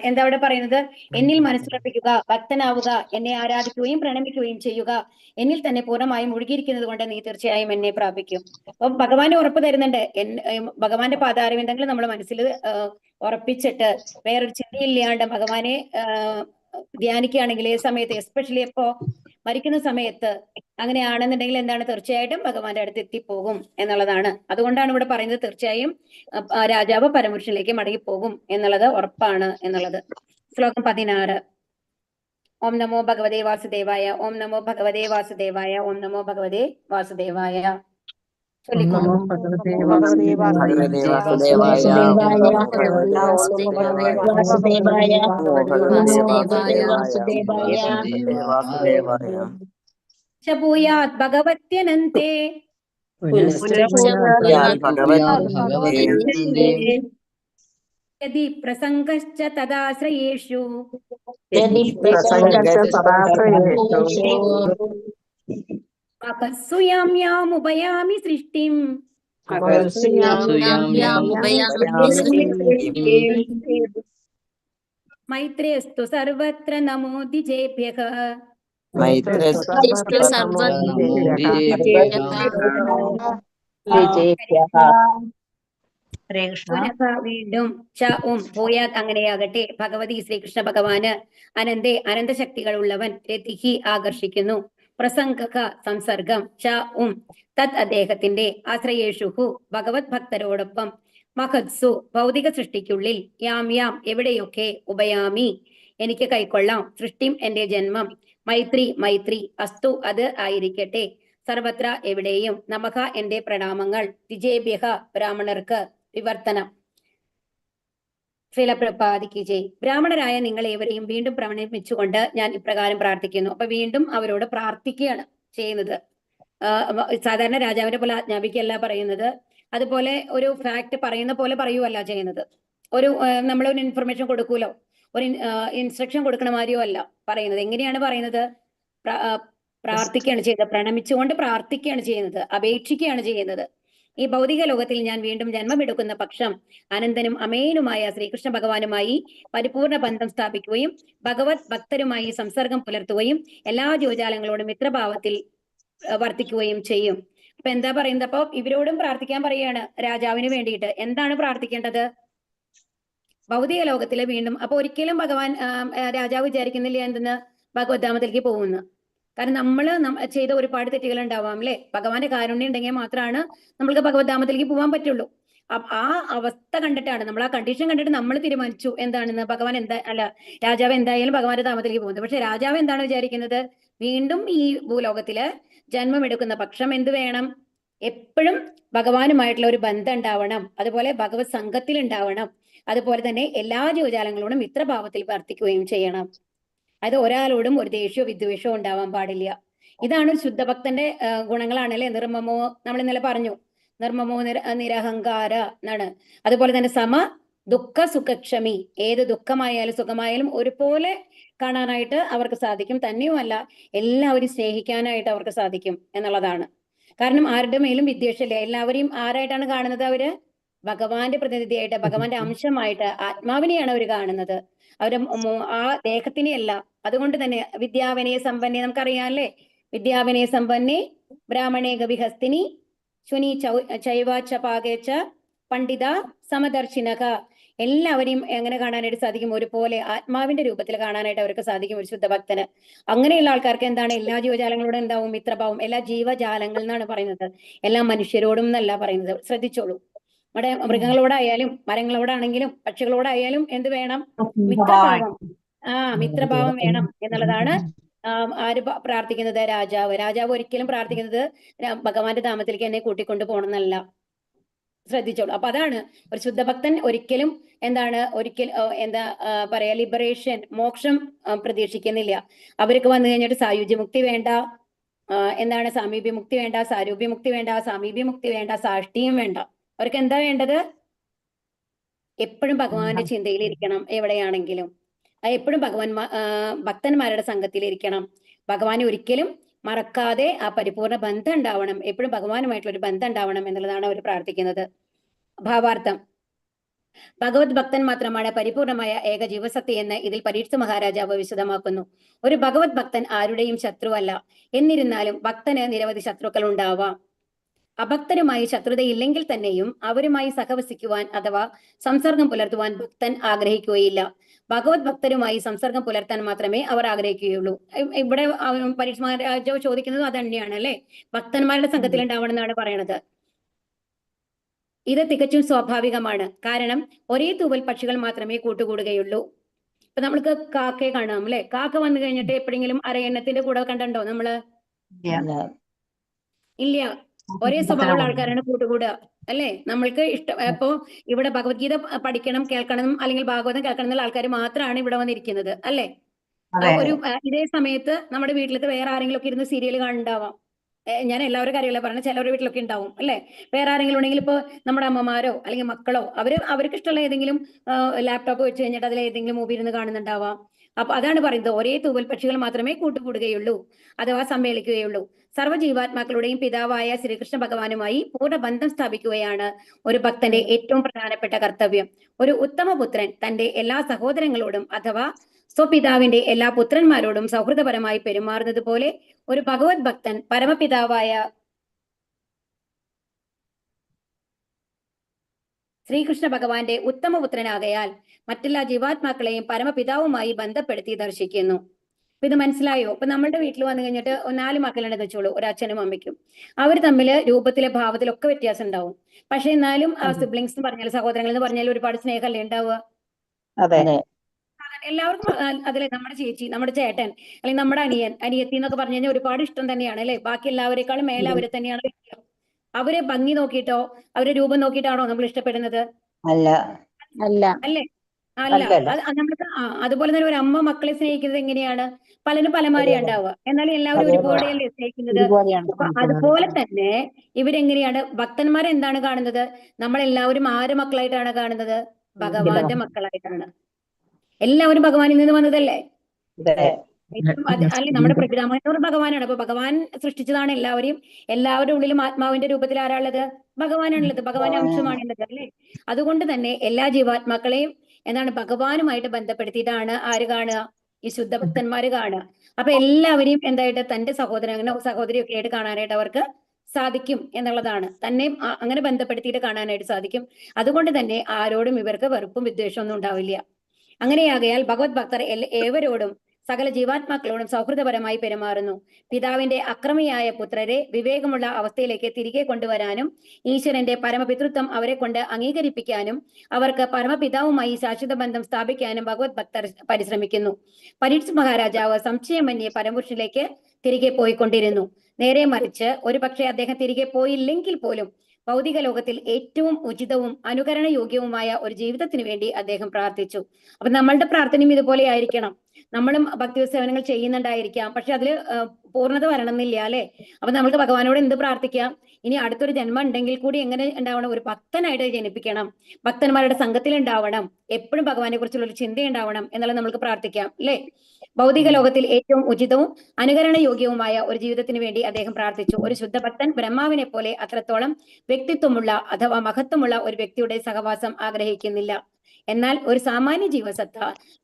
എന്താ അവിടെ പറയുന്നത്? എന്നിൽ മനസ്സുറപ്പിക്കുക, ഭക്തനാവുക, എന്നെ ആരാധിക്കുകയും പ്രണമിക്കുകയും ചെയ്യുക. എന്നിൽ തന്നെ പൂർണ്ണമായും മുഴുകിയിരിക്കുന്നത് കൊണ്ട് നീ തീർച്ചയായും എന്നെ പ്രാപിക്കും. അപ്പൊ ഭഗവാന്റെ ഉറപ്പ് തരുന്നുണ്ട്. ഭഗവാന്റെ പാതാരവിന്ദങ്ങൾ നമ്മുടെ മനസ്സിൽ ഉറപ്പിച്ചിട്ട് വേറൊരു ചിന്തയില്ലാണ്ട് ഭഗവാനെ ധ്യാനിക്കുകയാണെങ്കിൽ ഈ സമയത്ത്, എസ്പെഷ്യലി എപ്പോ മരിക്കുന്ന സമയത്ത് അങ്ങനെയാണെന്നുണ്ടെങ്കിൽ എന്താണ്? തീർച്ചയായിട്ടും ഭഗവാന്റെ അടുത്ത് എത്തിപ്പോകും എന്നുള്ളതാണ്. അതുകൊണ്ടാണ് ഇവിടെ പറയുന്നത് തീർച്ചയായും രാജാവ് പരമപുരുഷനിലേക്ക് മടങ്ങിപ്പോകും എന്നുള്ളത് ഉറപ്പാണ് എന്നുള്ളത്. ശ്ലോകം 16. ഓം നമോ ഭഗവതേ വാസുദേവായ. ഓം നമോ ഭഗവതേ വാസുദേവായ. ഓം നമോ ഭഗവതേ വാസുദേവായ. ചൊല്ലിക്കോളൂ. ഭൂയാത് ഭഗവത്യനന്തേ യദി പ്രസംഗശ്ച തദാശ്രയേഷു അകസ്സുയാമ്യാമുപയാമി സൃഷ്ടിം മൈത്രേസ്തു സർവത്ര നമോ ദ്വിജേഭ്യഃ. വീണ്ടും ഭൂയാത് അങ്ങനെയാകട്ടെ. ഭഗവതി ശ്രീകൃഷ്ണ ഭഗവാന് അനന്തേ അനന്തശക്തികൾ ഉള്ളവൻ, രതിഹി ആകർഷിക്കുന്നു, പ്രസംഗക സംസർഗം, തത് അദ്ദേഹത്തിന്റെ, ആശ്രയേഷുഹു ഭഗവത് ഭക്തരോടൊപ്പം, മഹത്സു ഭൗതിക സൃഷ്ടിക്കുള്ളിൽ, യാം യാം എവിടെയൊക്കെ, ഉപയാമി എനിക്ക് കൈക്കൊള്ളാം, സൃഷ്ടിം എന്റെ ജന്മം, മൈത്രി മൈത്രി, അസ്തു അത് ആയിരിക്കട്ടെ, സർവത്ര എവിടെയും, നമഃ എന്റെ പ്രണാമങ്ങൾ, ദ്വിജേഭ്യഃ ബ്രാഹ്മണർക്ക്, വിവർത്തനം. ശ്രീലപ്രപാദിക്ക് ജയ്. ബ്രാഹ്മണരായ നിങ്ങൾ ഏവരെയും വീണ്ടും പ്രണമിച്ചുകൊണ്ട് ഞാൻ ഇപ്രകാരം പ്രാർത്ഥിക്കുന്നു. അപ്പൊ വീണ്ടും അവരോട് പ്രാർത്ഥിക്കുകയാണ് ചെയ്യുന്നത്. സാധാരണ രാജാവിനെ പോലെ ആജ്ഞാപിക്കല്ല പറയുന്നത്, അതുപോലെ ഒരു ഫാക്ട് പറയുന്ന പോലെ പറയുവല്ല ചെയ്യുന്നത്. നമ്മളൊരു ഇൻഫർമേഷൻ കൊടുക്കൂലോ, ഒരു ഇൻസ്ട്രക്ഷൻ കൊടുക്കണ മാതിരിയോ അല്ല പറയുന്നത്. എങ്ങനെയാണ് പറയുന്നത്? പ്രാർത്ഥിക്കുകയാണ് ചെയ്യുന്നത്, പ്രണമിച്ചുകൊണ്ട് പ്രാർത്ഥിക്കുകയാണ് ചെയ്യുന്നത്, അപേക്ഷിക്കുകയാണ് ചെയ്യുന്നത്. ഈ ഭൗതിക ലോകത്തിൽ ഞാൻ വീണ്ടും ജന്മമെടുക്കുന്ന പക്ഷം അനന്തനും അമേനുമായ ശ്രീകൃഷ്ണ ഭഗവാനുമായി പരിപൂർണ ബന്ധം സ്ഥാപിക്കുകയും ഭഗവത് ഭക്തരുമായി സംസർഗം പുലർത്തുകയും എല്ലാ ജീവജാലങ്ങളോടും മിത്രഭാവത്തിൽ വർത്തിക്കുകയും ചെയ്യും. അപ്പൊ എന്താ പറയുന്നത്? അപ്പൊ ഇവരോടും പ്രാർത്ഥിക്കാൻ പറയുകയാണ് രാജാവിന് വേണ്ടിയിട്ട്. എന്താണ് പ്രാർത്ഥിക്കേണ്ടത്? ഭൗതിക ലോകത്തില് വീണ്ടും. അപ്പൊ ഒരിക്കലും ഭഗവാൻ രാജാവ് വിചാരിക്കുന്നില്ല എന്തെന്ന് ഭഗവദ്ധാമത്തിലേക്ക് പോകുന്നു. കാരണം നമ്മൾ ചെയ്ത ഒരുപാട് തെറ്റുകൾ ഉണ്ടാവാം അല്ലെ. ഭഗവാന്റെ കാരുണ്യം ഉണ്ടെങ്കിൽ മാത്രമാണ് നമ്മൾക്ക് ഭഗവദ്ധാമത്തിലേക്ക് പോകാൻ പറ്റുള്ളൂ. ആ അവസ്ഥ കണ്ടിട്ടാണ്, നമ്മൾ ആ കണ്ടീഷൻ കണ്ടിട്ട് നമ്മൾ തീരുമാനിച്ചു എന്താണെന്ന്. ഭഗവാൻ രാജാവ് എന്തായാലും ഭഗവാന്റെ ധാമത്തിലേക്ക് പോകുന്നത്. പക്ഷെ രാജാവ് എന്താണ് വിചാരിക്കുന്നത്? വീണ്ടും ഈ ഭൂലോകത്തില് ജന്മം എടുക്കുന്ന പക്ഷം എന്ത് വേണം? എപ്പോഴും ഭഗവാനുമായിട്ടുള്ള ഒരു ബന്ധം ഉണ്ടാവണം, അതുപോലെ ഭഗവത് സംഘത്തിൽ ഉണ്ടാവണം, അതുപോലെ തന്നെ എല്ലാ ജീവജാലങ്ങളോടും മിത്രഭാവത്തിൽ വർത്തിക്കുകയും ചെയ്യണം. അത് ഒരാളോടും ഒരു ദേഷ്യമോ വിദ്വേഷമോ ഉണ്ടാവാൻ പാടില്ല. ഇതാണ് ഒരു ശുദ്ധഭക്തന്റെ ഗുണങ്ങളാണല്ലേ. നിർമ്മമോ, നമ്മൾ ഇന്നലെ പറഞ്ഞു, നിർമ്മമോ നിരഹങ്കാര എന്നാണ്. അതുപോലെ തന്നെ ദുഃഖ സുഖക്ഷമി, ഏത് ദുഃഖമായാലും സുഖമായാലും ഒരുപോലെ കാണാനായിട്ട് അവർക്ക് സാധിക്കും. തന്നെയുമല്ല എല്ലാവരും സ്നേഹിക്കാനായിട്ട് അവർക്ക് സാധിക്കും എന്നുള്ളതാണ്. കാരണം ആരുടെ മേലും വിദ്വേഷമില്ല. എല്ലാവരെയും ആരായിട്ടാണ് കാണുന്നത്? അവര് ഭഗവാന്റെ പ്രതിനിധിയായിട്ട്, ഭഗവാന്റെ അംശമായിട്ട്, ആത്മാവിനെയാണ് അവർ കാണുന്നത്. അവര് ആ ദേഹത്തിനെയല്ല. അതുകൊണ്ട് തന്നെ വിദ്യാവിനയ സമ്പന്നെ നമുക്കറിയാം അല്ലേ. വിദ്യാവിനയ സമ്പന്നെ ബ്രാഹ്മണേ ഗവിഹസ്തിനി ശുനി ചൈവാച്ച പാകേച്ച പണ്ഡിത സമദർശിനക. എല്ലാവരെയും എങ്ങനെ കാണാനായിട്ട് സാധിക്കും? ഒരുപോലെ ആത്മാവിന്റെ രൂപത്തിൽ കാണാനായിട്ട് അവർക്ക് സാധിക്കും ഒരു ശുദ്ധഭക്തന്. അങ്ങനെയുള്ള ആൾക്കാർക്ക് എന്താണ്? എല്ലാ ജീവജാലങ്ങളോടും ഉണ്ടാവും മിത്രഭാവം. എല്ലാ ജീവജാലങ്ങൾ എന്നാണ് പറയുന്നത്, എല്ലാ മനുഷ്യരോടും എന്നല്ല പറയുന്നത്. ശ്രദ്ധിച്ചോളൂ. നമ്മുടെ മൃഗങ്ങളോടായാലും മരങ്ങളോടാണെങ്കിലും പക്ഷികളോടായാലും എന്ത് വേണം? മിത്രഭാവം. മിത്രഭാവം വേണം എന്നുള്ളതാണ് ആര് പ്രാർത്ഥിക്കുന്നത്? രാജാവ്. രാജാവ് ഒരിക്കലും പ്രാർത്ഥിക്കുന്നത് ഭഗവാന്റെ ധാമത്തിലേക്ക് എന്നെ കൂട്ടിക്കൊണ്ടു പോകണം എന്നല്ല. ശ്രദ്ധിച്ചോളൂ. അപ്പൊ അതാണ് ഒരു ശുദ്ധഭക്തൻ ഒരിക്കലും എന്താ പറയാ, ലിബറേഷൻ, മോക്ഷം പ്രതീക്ഷിക്കുന്നില്ല. അവർക്ക് വന്നു കഴിഞ്ഞിട്ട് സായുജ്യമുക്തി വേണ്ട, എന്താണ് സാമീപ്യമുക്തി വേണ്ട, സാരൂപ്യമുക്തി വേണ്ട, സാമീപ്യമുക്തി വേണ്ട, സാഷ്ടിയും വേണ്ട. അവർക്ക് എന്താ വേണ്ടത്? എപ്പോഴും ഭഗവാന്റെ ചിന്തയിലിരിക്കണം. എവിടെയാണെങ്കിലും എപ്പോഴും ഭക്തന്മാരുടെ സംഘത്തിലിരിക്കണം. ഭഗവാനെ ഒരിക്കലും മറക്കാതെ ആ പരിപൂർണ ബന്ധം ഉണ്ടാവണം. എപ്പോഴും ഭഗവാനുമായിട്ടുള്ള ഒരു ബന്ധം ഉണ്ടാവണം എന്നുള്ളതാണ് അവർ പ്രാർത്ഥിക്കുന്നത്. ഭാവാർത്ഥം: ഭഗവത് ഭക്തൻ മാത്രമാണ് പരിപൂർണമായ ഏക ജീവസത്തി എന്ന് ഇതിൽ പരീക്ഷിത മഹാരാജാവ് വിശദമാക്കുന്നു. ഒരു ഭഗവത് ഭക്തൻ ആരുടെയും ശത്രുവല്ല. എന്നിരുന്നാലും ഭക്തന് നിരവധി ശത്രുക്കൾ ഉണ്ടാവാം. അഭക്തരുമായി ശത്രുതയില്ലെങ്കിൽ തന്നെയും അവരുമായി സഹവസിക്കുവാൻ അഥവാ സംസർഗം പുലർത്തുവാൻ ഭക്തൻ ആഗ്രഹിക്കുകയില്ല. ഭഗവത് ഭക്തരുമായി സംസർഗം പുലർത്താൻ മാത്രമേ അവർ ആഗ്രഹിക്കുകയുള്ളൂ. ഇവിടെ പരീക്ഷ മഹാരാജാവ് ചോദിക്കുന്നത് അത് തന്നെയാണ് അല്ലെ, ഭക്തന്മാരുടെ സംഘത്തിൽ ഉണ്ടാവണം എന്നാണ് പറയണത്. ഇത് തികച്ചും സ്വാഭാവികമാണ്. കാരണം ഒരേ തൂവൽ പക്ഷികൾ മാത്രമേ കൂട്ടുകൂടുകയുള്ളൂ. ഇപ്പൊ നമ്മൾക്ക് കാക്കയെ കാണാം അല്ലെ. കാക്ക വന്നു കഴിഞ്ഞിട്ട് എപ്പോഴെങ്കിലും അരയണ്ണത്തിന്റെ കൂടെ കണ്ടോ നമ്മള്? ഇല്ല. ഒരേ സ്വഭാവമുള്ള ആൾക്കാരാണ് കൂട്ടുകൂടുക അല്ലെ. നമ്മൾക്ക് ഇഷ്ടം. അപ്പോ ഇവിടെ ഭഗവത്ഗീത പഠിക്കണം, കേൾക്കണം, അല്ലെങ്കിൽ ഭാഗവതം കേൾക്കണം എന്നുള്ള ആൾക്കാർ മാത്രമാണ് ഇവിടെ വന്നിരിക്കുന്നത് അല്ലെ. ഇതേ സമയത്ത് നമ്മുടെ വീട്ടിലത്തെ വേറെ ആരെങ്കിലും ഒക്കെ ഇരുന്ന് സീരിയൽ കാണുന്നുണ്ടാവാം. ഞാൻ എല്ലാവരും കാര്യമല്ല പറഞ്ഞത്, ചിലവരുടെ വീട്ടിലൊക്കെ ഉണ്ടാവും അല്ലെ. വേറെ ആരെങ്കിലും ഉണ്ടെങ്കിൽ ഇപ്പൊ നമ്മുടെ അമ്മമാരോ അല്ലെങ്കിൽ മക്കളോ അവർക്ക് ഇഷ്ടമുള്ള ഏതെങ്കിലും ലാപ്ടോപ്പ് വെച്ച് കഴിഞ്ഞിട്ട് അതിൽ ഏതെങ്കിലും മൂവി ഇരുന്ന് കാണുന്നുണ്ടാവാം. അപ്പൊ അതാണ് പറയുന്നത്, ഒരേ തൂവൽ പക്ഷികൾ മാത്രമേ കൂട്ടുകൂടുകയുള്ളൂ അഥവാ സമ്മേളിക്കുകയുള്ളൂ. സർവ്വജീവാത്മാക്കളുടെയും പിതാവായ ശ്രീകൃഷ്ണ ഭഗവാനുമായി പൂർണ്ണ ബന്ധം സ്ഥാപിക്കുകയാണ് ഒരു ഭക്തന്റെ ഏറ്റവും പ്രധാനപ്പെട്ട കർത്തവ്യം. ഒരു ഉത്തമ പുത്രൻ തന്റെ എല്ലാ സഹോദരങ്ങളോടും അഥവാ സ്വപിതാവിന്റെ എല്ലാ പുത്രന്മാരോടും സൗഹൃദപരമായി പെരുമാറുന്നത് പോലെ ഒരു ഭഗവത് ഭക്തൻ പരമപിതാവായ ശ്രീകൃഷ്ണ ഭഗവാന്റെ ഉത്തമ പുത്രനാകയാൽ മറ്റെല്ലാ ജീവാത്മാക്കളെയും പരമപിതാവുമായി ബന്ധപ്പെടുത്തി ദർശിക്കുന്നു. അപ്പൊ ഇത് മനസ്സിലായോ? അപ്പൊ നമ്മളുടെ വീട്ടിൽ വന്നു കഴിഞ്ഞിട്ട് 4 മക്കളുണ്ടെന്ന് വെച്ചോളൂ, ഒരു അച്ഛനും അമ്മയ്ക്കും. അവർ തമ്മിൽ രൂപത്തിലെ ഭാവത്തിലൊക്കെ വ്യത്യാസം ഉണ്ടാവും. പക്ഷെ എന്നാലും സിബ്ലിങ്സ് എന്ന് പറഞ്ഞാൽ, സഹോദരങ്ങൾ എന്ന് പറഞ്ഞാൽ ഒരുപാട് സ്നേഹമല്ലേ ഉണ്ടാവുക. എല്ലാവർക്കും അതിലെ നമ്മുടെ ചേച്ചി, നമ്മുടെ ചേട്ടൻ, അല്ലെങ്കിൽ നമ്മുടെ അനിയത്തി എന്നൊക്കെ പറഞ്ഞു കഴിഞ്ഞാൽ ഒരുപാട് ഇഷ്ടം തന്നെയാണ് അല്ലെ. ബാക്കി എല്ലാവരെക്കാളും മേലെ അവരെ തന്നെയാണ്. അവരെ ഭംഗി നോക്കിയിട്ടോ അവരെ രൂപം നോക്കിയിട്ടാണോ നമ്മൾ ഇഷ്ടപ്പെടുന്നത്? അല്ലേ? അല്ല. നമ്മൾക്ക് അതുപോലെ തന്നെ ഒരു അമ്മ മക്കളെ സ്നേഹിക്കുന്നത് എങ്ങനെയാണ്? പലരും പലമാരെയാണ് ഉണ്ടാവുക, എന്നാൽ എല്ലാവരും ഒരുപോലെയല്ലേ സ്നേഹിക്കുന്നത്. അതുപോലെ തന്നെ ഇവരെങ്ങനെയാണ് ഭക്തന്മാരെ എന്താണ് കാണുന്നത്? നമ്മളെല്ലാവരും ആര് മക്കളായിട്ടാണ് കാണുന്നത്? ഭഗവാന്റെ മക്കളായിട്ടാണ്. എല്ലാവരും ഭഗവാനിൽ നിന്ന് വന്നതല്ലേ. അല്ലെ, നമ്മുടെ പ്രപിതാമഹനോട് ഭഗവാനാണ്. അപ്പൊ ഭഗവാൻ സൃഷ്ടിച്ചതാണ് എല്ലാവരെയും. എല്ലാവരുടെ ഉള്ളിലും ആത്മാവിന്റെ രൂപത്തിൽ ആരാളുള്ളത്? ഭഗവാനാണുള്ളത്. ഭഗവാന്റെ അംശമാണുള്ളത് അല്ലെ. അതുകൊണ്ട് തന്നെ എല്ലാ ജീവാത്മാക്കളെയും എന്താണ് ഭഗവാനുമായിട്ട് ബന്ധപ്പെടുത്തിയിട്ടാണ് ആര് കാണുക? ഈ ശുദ്ധഭക്തന്മാര് കാണുക. അപ്പൊ എല്ലാവരെയും എന്തായിട്ട് തന്റെ സഹോദരനോ സഹോദരിയൊക്കെ ആയിട്ട് കാണാനായിട്ട് അവർക്ക് സാധിക്കും എന്നുള്ളതാണ്. തന്നെ അങ്ങനെ ബന്ധപ്പെടുത്തിയിട്ട് കാണാനായിട്ട് സാധിക്കും. അതുകൊണ്ട് തന്നെ ആരോടും ഇവർക്ക് വെറുപ്പും വിദ്വേഷവും ഒന്നും ഉണ്ടാവില്ല. അങ്ങനെയാകയാൽ ഭഗവത് ഭക്തർ ഏവരോടും സകല ജീവാത്മാക്കളോടും സൗഹൃദപരമായി പെരുമാറുന്നു. പിതാവിന്റെ അക്രമിയായ പുത്രരെ വിവേകമുള്ള അവസ്ഥയിലേക്ക് തിരികെ കൊണ്ടുവരാനും ഈശ്വരന്റെ പരമപിതൃത്വം അവരെ കൊണ്ട് അംഗീകരിപ്പിക്കാനും അവർക്ക് പരമപിതാവുമായി ശാശ്വത ബന്ധം സ്ഥാപിക്കാനും ഭഗവത് ഭക്തർ പരിശ്രമിക്കുന്നു. പരീക്ഷിത് മഹാരാജാവ് സംശയമന്യേ പരമപുരുഷനിലേക്ക് തിരികെ പോയിക്കൊണ്ടിരുന്നു. നേരെ മറിച്ച് ഒരു പക്ഷേ അദ്ദേഹം തിരികെ പോയില്ലെങ്കിൽ പോലും ഭൗതിക ലോകത്തിൽ ഏറ്റവും ഉചിതവും അനുകരണയോഗ്യവുമായ ഒരു ജീവിതത്തിന് വേണ്ടി അദ്ദേഹം പ്രാർത്ഥിച്ചു. അപ്പൊ നമ്മളുടെ പ്രാർത്ഥനയും ഇതുപോലെ ആയിരിക്കണം. നമ്മളും ഭക്തി സേവനങ്ങൾ ചെയ്യുന്നുണ്ടായിരിക്കാം, പക്ഷെ അതിൽ പൂർണ്ണത വരണമെന്നില്ല അല്ലെ. അപ്പൊ നമ്മൾക്ക് ഭഗവാനോട് എന്ത് പ്രാർത്ഥിക്കാം? ഇനി അടുത്തൊരു ജന്മം ഉണ്ടെങ്കിൽ കൂടി എങ്ങനെ ഉണ്ടാവണം? ഒരു ഭക്തനായിട്ട് ജനിപ്പിക്കണം, ഭക്തന്മാരുടെ സംഘത്തിൽ ഉണ്ടാവണം, എപ്പോഴും ഭഗവാനെ കുറിച്ചുള്ള ഒരു ചിന്ത ഉണ്ടാവണം എന്നുള്ളത് നമുക്ക് പ്രാർത്ഥിക്കാം അല്ലെ. ഭൗതിക ലോകത്തിൽ ഏറ്റവും ഉചിതവും അനുകരണയോഗ്യവുമായ ഒരു ജീവിതത്തിന് വേണ്ടി അദ്ദേഹം പ്രാർത്ഥിച്ചു. ഒരു ശുദ്ധഭക്തൻ ബ്രഹ്മാവിനെ പോലെ അത്രത്തോളം വ്യക്തിത്വമുള്ള അഥവാ മഹത്വമുള്ള ഒരു വ്യക്തിയുടെ സഹവാസം ആഗ്രഹിക്കുന്നില്ല. എന്നാൽ ഒരു സാമാന്യ ജീവസത്ത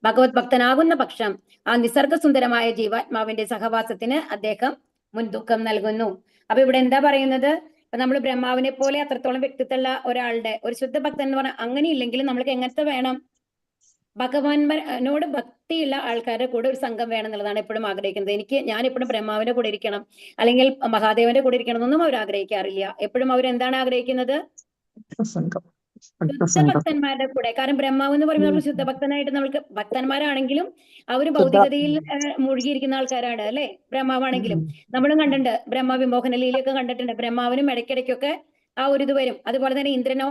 ഭഗവത് ഭക്തനാകുന്ന പക്ഷം ആ നിസർഗസുന്ദരമായ ജീവാത്മാവിന്റെ സഹവാസത്തിന് അദ്ദേഹം മുൻതൂക്കം നൽകുന്നു. അപ്പൊ ഇവിടെ എന്താ പറയുന്നത്? ഇപ്പൊ നമ്മൾ ബ്രഹ്മാവിനെ പോലെ അത്രത്തോളം വ്യക്തിത്വമുള്ള ഒരാളുടെ ഒരു ശുദ്ധ ഭക്തൻ എന്ന് പറഞ്ഞാൽ അങ്ങനെ ഇല്ലെങ്കിലും നമ്മൾക്ക് എങ്ങനത്തെ വേണം? ഭഗവാനോട് ഭക്തിയുള്ള ആൾക്കാരുടെ കൂടെ ഒരു സംഘം വേണം എന്നുള്ളതാണ് എപ്പോഴും ആഗ്രഹിക്കുന്നത്. ഞാൻ എപ്പോഴും ബ്രഹ്മാവിന്റെ കൂടെ ഇരിക്കണം അല്ലെങ്കിൽ മഹാദേവന്റെ കൂടെ ഇരിക്കണം എന്നൊന്നും അവർ ആഗ്രഹിക്കാറില്ല. എപ്പോഴും അവരെന്താണ് ആഗ്രഹിക്കുന്നത്? ശുദ്ധഭക്തന്മാരുടെ കൂടെ, കാരണം ബ്രഹ്മാവ് എന്ന് പറയുമ്പോൾ നമ്മൾ ശുദ്ധഭക്തനായിട്ട് നമ്മൾക്ക് ഭക്തന്മാരാണെങ്കിലും അവർ ഭൗതികതയിൽ മുഴുകിയിരിക്കുന്ന ആൾക്കാരാണ് അല്ലെ. ബ്രഹ്മാവാണെങ്കിലും നമ്മളും കണ്ടിട്ടുണ്ട്, ബ്രഹ്മവിമോഹന ലീലയൊക്കെ കണ്ടിട്ടുണ്ട്. ബ്രഹ്മാവിനും ഇടയ്ക്കിടയ്ക്കൊക്കെ ആ ഒരു ഇത് വരും. അതുപോലെ തന്നെ ഇന്ദ്രനോ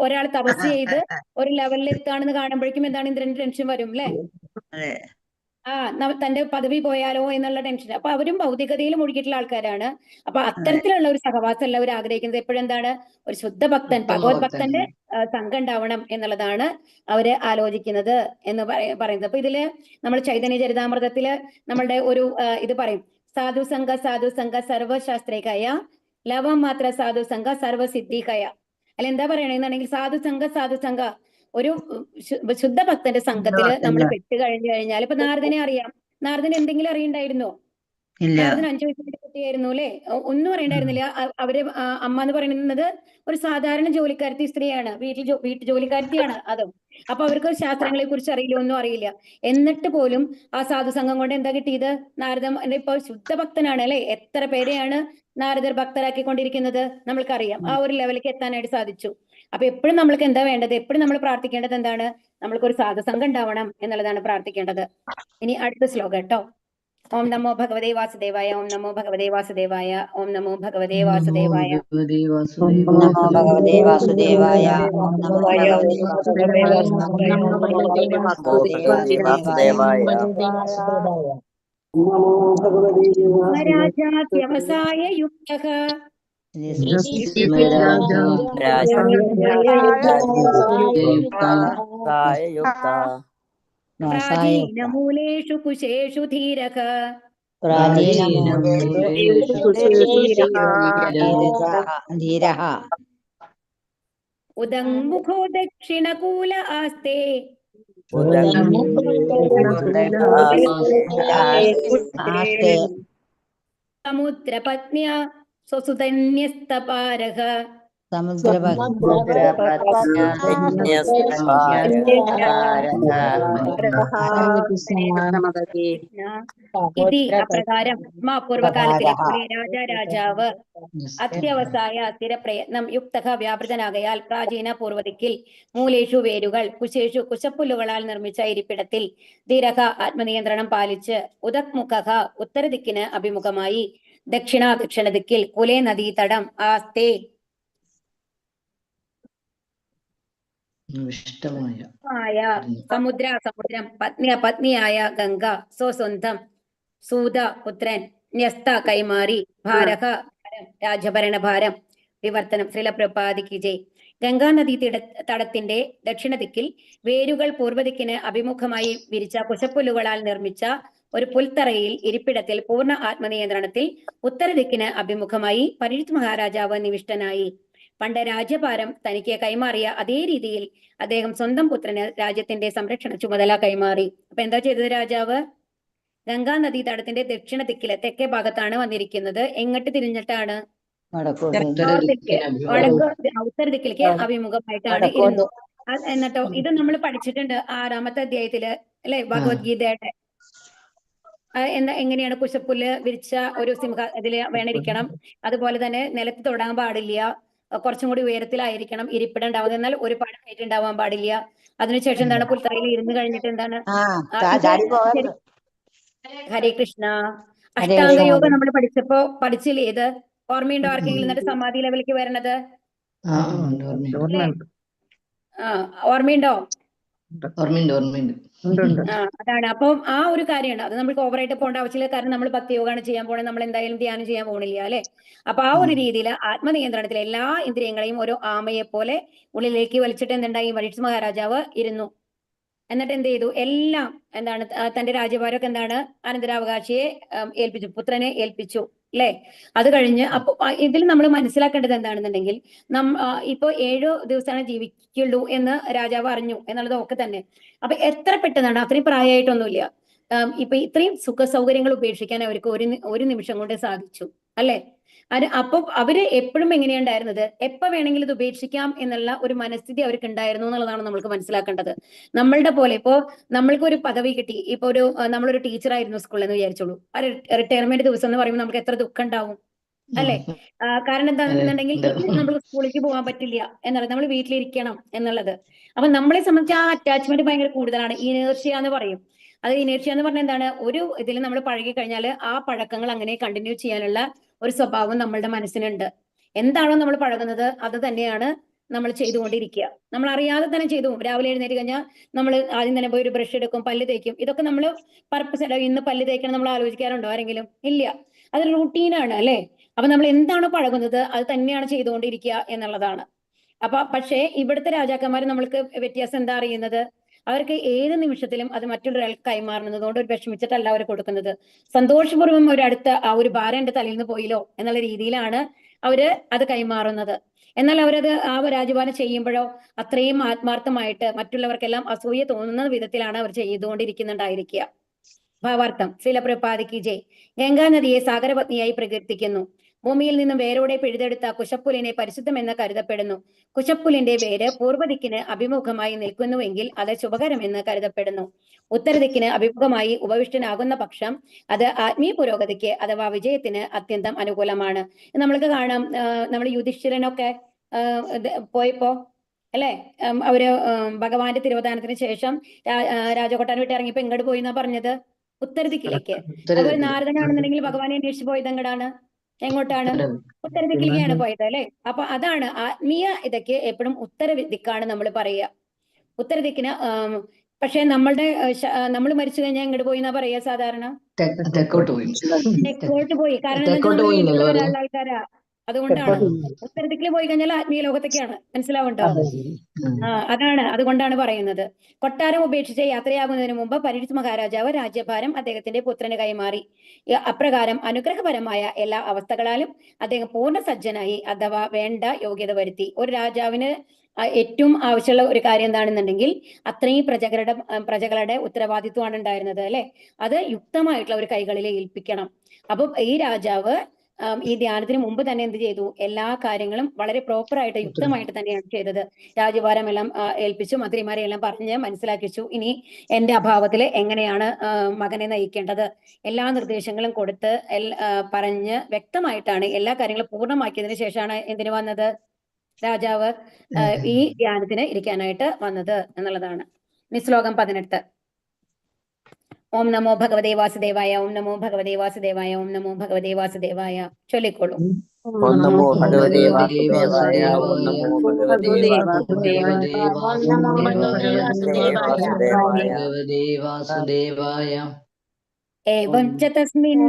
ഒരാൾ തപസ് ചെയ്ത് ഒരു ലെവലിൽ എത്താണെന്ന് കാണുമ്പോഴേക്കും എന്താണ് ഇന്ദ്രന് ടെൻഷൻ വരും അല്ലെ. തന്റെ പദവി പോയാലോ എന്നുള്ള ടെൻഷൻ. അപ്പൊ അവരും ഭൗതികതയിൽ മുഴുകിയിട്ടുള്ള ആൾക്കാരാണ്. അപ്പൊ അത്തരത്തിലുള്ള ഒരു സഹവാസം അല്ല അവർ ആഗ്രഹിക്കുന്നത്. എപ്പോഴെന്താണ് ഒരു ശുദ്ധഭക്തൻ, ഭഗവത് ഭക്തന്റെ സംഘം ഉണ്ടാവണം എന്നുള്ളതാണ് അവര് ആലോചിക്കുന്നത് എന്ന് പറയുന്നത്. അപ്പൊ ഇതില് നമ്മൾ ചൈതന്യ ചരിതാമൃതത്തില് നമ്മളുടെ ഒരു ഇത് പറയും, സാധു സംഘ സർവശാസ്ത്രേകയ ലവം മാത്ര സാധു സംഘ സർവസിദ്ധികയ. അല്ല എന്താ പറയണെന്നുണ്ടെങ്കിൽ സാധു സംഘ ഒരു ശുദ്ധഭക്തന്റെ സംഘത്തില് നമ്മൾ പെട്ട് കഴിഞ്ഞു കഴിഞ്ഞാൽ, ഇപ്പൊ നാരദനെ അറിയാം. നാരദന് എന്തെങ്കിലും അറിയണ്ടായിരുന്നോ? നാരദൻ 5 വയസ്സിന്റെ കുട്ടിയായിരുന്നു അല്ലെ, ഒന്നും അറിയണ്ടായിരുന്നില്ല. അവര് അമ്മ എന്ന് പറയുന്നത് ഒരു സാധാരണ ജോലിക്കാരത്തി സ്ത്രീയാണ്, വീട്ടു ജോലിക്കാരത്തിയാണ് അതും. അപ്പൊ അവർക്ക് ശാസ്ത്രങ്ങളെ കുറിച്ച് അറിയില്ല, ഒന്നും അറിയില്ല. എന്നിട്ട് പോലും ആ സാധുസംഘം കൊണ്ട് എന്താ കിട്ടിയത്? നാരദൻ ഇപ്പൊ ശുദ്ധഭക്തനാണ് അല്ലെ. എത്ര പേരെയാണ് നാരദർ ഭക്തരാക്കിക്കൊണ്ടിരിക്കുന്നത് നമ്മൾക്കറിയാം. ആ ഒരു ലെവലിലേക്ക് എത്താനായിട്ട് സാധിച്ചു. അപ്പൊ എപ്പോഴും നമ്മൾക്ക് എന്താ വേണ്ടത്? എപ്പോഴും നമ്മൾ പ്രാർത്ഥിക്കേണ്ടത് എന്താണ്? നമ്മൾക്കൊരു സാധുസംഘം ഉണ്ടാവണം എന്നുള്ളതാണ് പ്രാർത്ഥിക്കേണ്ടത്. ഇനി അടുത്ത ശ്ലോകം കേട്ടോ. ഓം നമോ ഭഗവതേ വാസുദേവായ, ഓം നമോ ഭഗവതേ വാസുദേവായ, ഓം നമോ ഭഗവതേ വാസുദേവായ. ഭഗവതേ വാസുദേവായ, നമോ ഭഗവതേ വാസുദേവായ. രാജാത്യവസായ യുക്തഃ പ്രാചീനമൂലേഷു കുശേഷു ധീരഃ ഉദങ്മുഖോ ദക്ഷിണകൂല ആസ്തേ സമുദ്രപത്ന്യാ സ്വസുതന്യസ്തപാരഃ. ഇതി അപ്രകാരം പൂർവകാലത്തിലെ പോലെ രാജാവ് അത്യവസായ സ്ഥിരപ്രയത്നം യുക്തഃ വ്യാപൃതനാകയാൽ പ്രാചീന പൂർവദിക്കിൽ മൂലേഷു വേരുകൾ കുശേഷു കുശപ്പുല്ലുകളാൽ നിർമ്മിച്ച ഇരിപ്പിടത്തിൽ ധീരഃ ആത്മനിയന്ത്രണം പാലിച്ച് ഉദക്മുഖഃ ഉത്തരദിക്കിന് അഭിമുഖമായി ദക്ഷിണ ദിക്കിൽ കുലേ നദീതടം ആസ്തേ സമുദ്രം പത്നിയായ ഗംഗ സ്വന്തം സൂത പുത്രൻ ന്യസ്ത കൈമാറി ഭാരഹ രാജഭരണഭാരം വിവർത്തനം. ശ്രീലപ്രപാദിക്ക് ജയ്. ഗംഗാനദീ തടത്തിന്റെ ദക്ഷിണ ദിക്കിൽ വേരുകൾ പൂർവ്വദിക്കിന് അഭിമുഖമായി വിരിച്ച കുശപ്പുല്ലുകളാൽ നിർമ്മിച്ച ഒരു പുൽത്തറയിൽ ഇരിപ്പിടത്തിൽ പൂർണ്ണ ആത്മനിയന്ത്രണത്തിൽ ഉത്തരദിക്കിന് അഭിമുഖമായി പരീക്ഷിത് മഹാരാജാവ് നിവിഷ്ടനായി. പണ്ട് രാജ്യഭാരം തനിക്ക് കൈമാറിയ അതേ രീതിയിൽ അദ്ദേഹം സ്വന്തം പുത്രന് രാജ്യത്തിന്റെ സംരക്ഷണ ചുമതല കൈമാറി. അപ്പൊ എന്താ ചെയ്തത് രാജാവ്? ഗംഗാ നദീ തടത്തിന്റെ ദക്ഷിണ ദിക്കിലെ തെക്കേ ഭാഗത്താണ് വന്നിരിക്കുന്നത്. എങ്ങോട്ട് തിരിഞ്ഞിട്ടാണ്? ഉത്തര ദിക്കിലേക്ക് അഭിമുഖമായിട്ടാണ് ഇരുന്നു. എന്നിട്ടോ ഇത് നമ്മൾ പഠിച്ചിട്ടുണ്ട് 6ാമത്തെ അധ്യായത്തില് അല്ലെ, ഭഗവത്ഗീതയുടെ. എങ്ങനെയാണ് കുശപ്പുല്ല് വിരിച്ച ഒരു സിംഹ ഇതില് വേണിരിക്കണം. അതുപോലെ തന്നെ നിലത്ത് തൊടാൻ പാടില്ല, കുറച്ചും കൂടി ഉയരത്തിലായിരിക്കണം ഇരിപ്പിടം ഉണ്ടാവുന്നത്. എന്നാൽ ഒരുപാട് ഹൈറ്റ് ഉണ്ടാവാൻ പാടില്ല. അതിനുശേഷം എന്താണ്, പുൽത്തറയിൽ ഇരുന്ന് കഴിഞ്ഞിട്ട് എന്താണ്, ഹരേ കൃഷ്ണ. അഷ്ടാംഗയോഗം നമ്മൾ പഠിച്ചില്ലേ? ഇത് ഓർമ്മയുണ്ടോ ആർക്കെങ്കിലും? എന്നിട്ട് സമാധി ലെവലിലേക്ക് വരണത് ഓർമ്മയുണ്ടോ? അതാണ്. അപ്പം ആ ഒരു കാര്യമാണ്. അത് നമുക്ക് ഓവറായിട്ട് പോകേണ്ട ആവശ്യമില്ല. കാരണം നമ്മൾ ഭക്തിയോഗമാണ് ചെയ്യാൻ പോണത്, നമ്മൾ എന്തായാലും ധ്യാനം ചെയ്യാൻ പോകണില്ല അല്ലെ. അപ്പൊ ആ ഒരു രീതിയിൽ ആത്മനിയന്ത്രണത്തിൽ എല്ലാ ഇന്ദ്രിയങ്ങളെയും ഒരു ആമയെ പോലെ ഉള്ളിലേക്ക് വലിച്ചിട്ട് എന്തുണ്ടായി? പരീക്ഷിത് മഹാരാജാവ് ഇരുന്നു. എന്നിട്ട് എന്ത് ചെയ്തു? എല്ലാം എന്താണ്, തന്റെ രാജ്യഭാരമൊക്കെ എന്താണ്, അനന്തരാവകാശിയെ ഏൽപ്പിച്ചു, പുത്രനെ ഏൽപ്പിച്ചു അല്ലെ. അത് കഴിഞ്ഞ് അപ്പൊ ഇതിൽ നമ്മൾ മനസ്സിലാക്കേണ്ടത് എന്താണെന്നുണ്ടെങ്കിൽ, ഇപ്പൊ 7 ദിവസമാണ് ജീവിക്കുള്ളൂ എന്ന് രാജാവ് അറിഞ്ഞു എന്നുള്ളത് ഒക്കെ തന്നെ. അപ്പൊ എത്ര പെട്ടെന്നാണ്, അത്രയും പ്രായമായിട്ടൊന്നുമില്ല, ഇപ്പൊ ഇത്രയും സുഖ സൗകര്യങ്ങൾ ഉപേക്ഷിക്കാൻ അവർക്ക് ഒരു നിമിഷം കൊണ്ട് സാധിച്ചു അല്ലെ. അപ്പൊ അവര് എപ്പോഴും എങ്ങനെയുണ്ടായിരുന്നത്, എപ്പോ വേണമെങ്കിലും ഇത് ഉപേക്ഷിക്കാം എന്നുള്ള ഒരു മനസ്ഥിതി അവർക്ക് ഉണ്ടായിരുന്നു എന്നുള്ളതാണ് നമ്മൾക്ക് മനസ്സിലാക്കേണ്ടത്. നമ്മളുടെ പോലെ ഇപ്പോ നമ്മൾക്ക് ഒരു പദവി കിട്ടി, ഇപ്പൊ നമ്മളൊരു ടീച്ചറായിരുന്നു സ്കൂളിൽ എന്ന് വിചാരിച്ചോളൂ. റിട്ടയർമെന്റ് ദിവസം എന്ന് പറയുമ്പോൾ നമുക്ക് എത്ര ദുഃഖം ഉണ്ടാവും അല്ലെ? കാരണം എന്താണെന്നുണ്ടെങ്കിൽ ഇന്ന് നമ്മൾ സ്കൂളിലേക്ക് പോകാൻ പറ്റില്ല എന്നുള്ളത്, നമ്മൾ വീട്ടിലിരിക്കണം എന്നുള്ളത്. അപ്പൊ നമ്മളെ സംബന്ധിച്ച് ആ അറ്റാച്ച്മെന്റ് ഭയങ്കര കൂടുതലാണ്. ഇനേർഷ്യ എന്ന് പറയും. അത് ഇനേർഷ്യ എന്ന് പറഞ്ഞാൽ എന്താണ്? ഒരു ഇതിൽ നമ്മൾ പഴകി കഴിഞ്ഞാൽ ആ പഴക്കങ്ങൾ അങ്ങനെ കണ്ടിന്യൂ ചെയ്യാനുള്ള ഒരു സ്വഭാവം നമ്മളുടെ മനസ്സിനുണ്ട്. എന്താണോ നമ്മൾ പഴകുന്നത് അത് തന്നെയാണ് നമ്മൾ ചെയ്തുകൊണ്ടിരിക്കുക. നമ്മൾ അറിയാതെ തന്നെ ചെയ്തു പോകും. രാവിലെ എഴുന്നേറ്റ് കഴിഞ്ഞാൽ നമ്മൾ ആദ്യം തന്നെ പോയി ഒരു ബ്രഷ് എടുക്കും, പല്ല് തേക്കും. ഇതൊക്കെ നമ്മൾ പർപ്പസ് അല്ല. ഇന്ന് പല്ല് തേക്കണം നമ്മൾ ആലോചിക്കാറുണ്ടോ ആരെങ്കിലും? ഇല്ല. അത് റൂട്ടീനാണ് അല്ലെ? അപ്പൊ നമ്മൾ എന്താണോ പഴകുന്നത് അത് തന്നെയാണ് ചെയ്തുകൊണ്ടിരിക്കുക എന്നുള്ളതാണ്. പക്ഷേ ഇവിടുത്തെ രാജാക്കന്മാർ നമ്മൾക്ക് വ്യത്യാസം എന്താ അറിയുന്നത്? അവർക്ക് ഏത് നിമിഷത്തിലും അത് മറ്റൊരാൾക്ക് കൈമാറുന്നത് കൊണ്ട് ഒരു വിഷമിച്ചിട്ടല്ല അവർ കൊടുക്കുന്നത്. സന്തോഷപൂർവ്വം ഒരടുത്ത ആ ഒരു ഭാരം എന്റെ തലയിൽ നിന്ന് പോയില്ലോ എന്നുള്ള രീതിയിലാണ് അവര് അത് കൈമാറുന്നത്. എന്നാൽ അവരത് ആ രാജഭാരം ചെയ്യുമ്പോഴോ അത്രയും ആത്മാർത്ഥമായിട്ട് മറ്റുള്ളവർക്കെല്ലാം അസൂയ തോന്നുന്ന വിധത്തിലാണ് അവർ ചെയ്തുകൊണ്ടിരിക്കുന്നുണ്ടായിരിക്കുക. ഭാവാർത്ഥം ശ്രീല പ്രഭുപാദയ്ക്ക് ജയ്. ഗംഗാ നദിയെ സാഗരപത്നിയായി പ്രകീർത്തിക്കുന്നു. ഭൂമിയിൽ നിന്നും വേരോടെ പിഴുതെടുത്ത കുശപ്പുലിനെ പരിശുദ്ധമെന്ന് കരുതപ്പെടുന്നു. കുശപ്പുലിന്റെ വേര് പൂർവ്വദിക്കിന് അഭിമുഖമായി നിൽക്കുന്നുവെങ്കിൽ അത് ശുഭകരമെന്ന് കരുതപ്പെടുന്നു. ഉത്തരദിക്കിന് അഭിമുഖമായി ഉപവിഷ്ടനാകുന്ന പക്ഷം അത് ആത്മീയ പുരോഗതിക്ക് അഥവാ വിജയത്തിന് അത്യന്തം അനുകൂലമാണ്. നമ്മൾക്ക് കാണാം, നമ്മൾ യുധിഷ്ഠിരനൊക്കെ പോയപ്പോ അല്ലെ, അവര് ഭഗവാന്റെ തിരുവതാനത്തിന് ശേഷം രാജകൊട്ടാരം വിട്ട് ഇറങ്ങിയപ്പോ എങ്ങോട്ട് പോയി എന്നാ പറഞ്ഞത്? ഉത്തരദിക്കിലേക്ക്. അതുപോലെ നാരദനാണെന്നുണ്ടെങ്കിൽ ഭഗവാനെ അന്വേഷിച്ച് പോയത് എങ്ങടാണ്? എങ്ങോട്ടാണ്? ഉത്തരദിക്കിലേക്കാണ് പോയത് അല്ലെ? അപ്പൊ അതാണ് ആത്മീയ ഇതൊക്കെ എപ്പോഴും ഉത്തര ദിക്കാണ് നമ്മൾ പറയുക. ഉത്തരദിക്കിന്. പക്ഷെ നമ്മൾ മരിച്ചു കഴിഞ്ഞാൽ എങ്ങോട്ട് പോയി എന്നാ പറയാ സാധാരണ? തെക്കോട്ട് പോയി. തെക്കോട്ട് പോയി. കാരണം എന്താ വെച്ചാൽ നമ്മൾ വീട്ടിൽ വരാനുള്ള ആൾക്കാരാ. അതുകൊണ്ടാണ്. ഉത്തരദിക്കിൽ പോയി കഴിഞ്ഞാൽ ആത്മീയ ലോകത്തൊക്കെയാണ്. മനസ്സിലാവുണ്ടോ? അതാണ്, അതുകൊണ്ടാണ് പറയുന്നത്. കൊട്ടാരം ഉപേക്ഷിച്ച് യാത്രയാകുന്നതിന് മുമ്പ് പരീക്ഷിത് മഹാരാജാവ് രാജ്യഭാരം അദ്ദേഹത്തിന്റെ പുത്രന് കൈമാറി. അപ്രകാരം അനുഗ്രഹപരമായ എല്ലാ അവസ്ഥകളാലും അദ്ദേഹം പൂർണ്ണ സജ്ജനായി, അഥവാ വേണ്ട യോഗ്യത വരുത്തി. ഒരു രാജാവിന് ഏറ്റവും ആവശ്യമുള്ള ഒരു കാര്യം എന്താണെന്നുണ്ടെങ്കിൽ അത്രയും പ്രജകളുടെ ഉത്തരവാദിത്വമാണ് ഉണ്ടായിരുന്നത് അല്ലെ? അത് യുക്തമായിട്ടുള്ള ഒരു കൈകളിൽ ഏൽപ്പിക്കണം. അപ്പൊ ഈ രാജാവ് ഈ ധ്യാനത്തിന് മുമ്പ് തന്നെ എന്ത് ചെയ്തു? എല്ലാ കാര്യങ്ങളും വളരെ പ്രോപ്പറായിട്ട് യുക്തമായിട്ട് തന്നെയാണ് ചെയ്തത്. രാജഭാരം എല്ലാം ഏൽപ്പിച്ചു, മന്ത്രിമാരെ എല്ലാം പറഞ്ഞ് മനസ്സിലാക്കിച്ചു. ഇനി എന്റെ അഭാവത്തിൽ എങ്ങനെയാണ് മകനെ നയിക്കേണ്ടത് എല്ലാ നിർദ്ദേശങ്ങളും കൊടുത്ത് പറഞ്ഞ് വ്യക്തമായിട്ടാണ് എല്ലാ കാര്യങ്ങളും പൂർണ്ണമാക്കിയതിനു ശേഷമാണ് എന്തിനു വന്നത്? രാജാവ് ഈ ധ്യാനത്തിന് ഇരിക്കാനായിട്ട് വന്നത് എന്നുള്ളതാണ്. ശ്ലോകം 18. ഓം നമോ ഭഗവതേ വാസുദേവായ, ഓം നമോ ഭഗവതേ വാസുദേവായ, ഓം നമോ ഭഗവതേ വാസുദേവായ. ചൊല്ലിക്കോളൂ. ഓം നമോ ഭഗവതേ വാസുദേവായ, ഓം നമോ ഭഗവതേ വാസുദേവായ. ഏവം ച തസ്മിൻ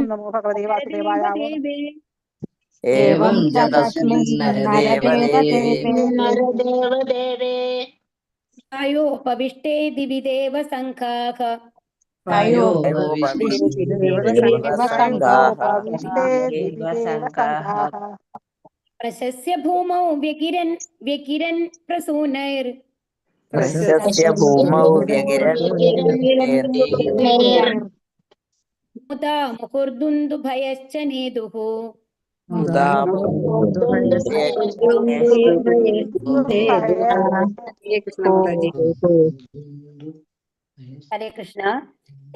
ഏവം ച തസ്മിൻ നരദേവദേവേ അയോപവിഷ്ടേ ദിവി ദേവസംഘാഃ പ്രശസ്യ ഭൂമൗ വ്യകിരൻ പ്രസൂനൈർ മുദാ മുഹുർദുന്ദുഭയശ്ച നേതുഃ ഹരേ കൃഷ്ണ.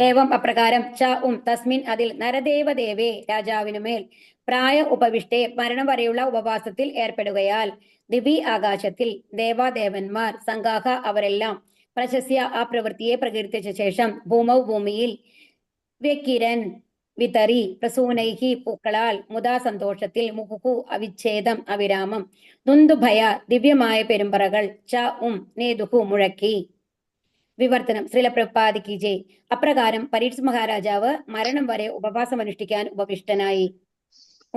ഏവം അപ്രകാരം ച തസ്മിൻ അതിൽ നരദേവദേവേ രാജാവിനുമേൽ പ്രായ ഉപവിഷ്ടേ മരണം വരെയുള്ള ഉപവാസത്തിൽ ഏർപ്പെടുകയാൽ ദിവി ആകാശത്തിൽ ദേവാദേവന്മാർ സംഘാഹ അവരെല്ലാം പ്രശസ്യ ആ പ്രവൃത്തിയെ പ്രകീർത്തിച്ച ശേഷം ഭൂമൗ ഭൂമിയിൽ വ്യകിരൻ വിതറി പ്രസൂനൈഹി പൂക്കളാൽ മുദാ സന്തോഷത്തിൽ മുഹുഹു അവിച്ഛേദം അവിരാമം ദുന്ദുഭയ ദിവ്യമായ പെരുമ്പറകൾ ച നേതുഹു മുഴക്കി. വിവർത്തനം ശ്രീല പ്രഭുപാദയ്ക്ക് ജയ്. അപ്രകാരം പരീക്ഷിത് മഹാരാജാവ് മരണം വരെ ഉപവാസം അനുഷ്ഠിക്കാൻ ഉപവിഷ്ടനായി.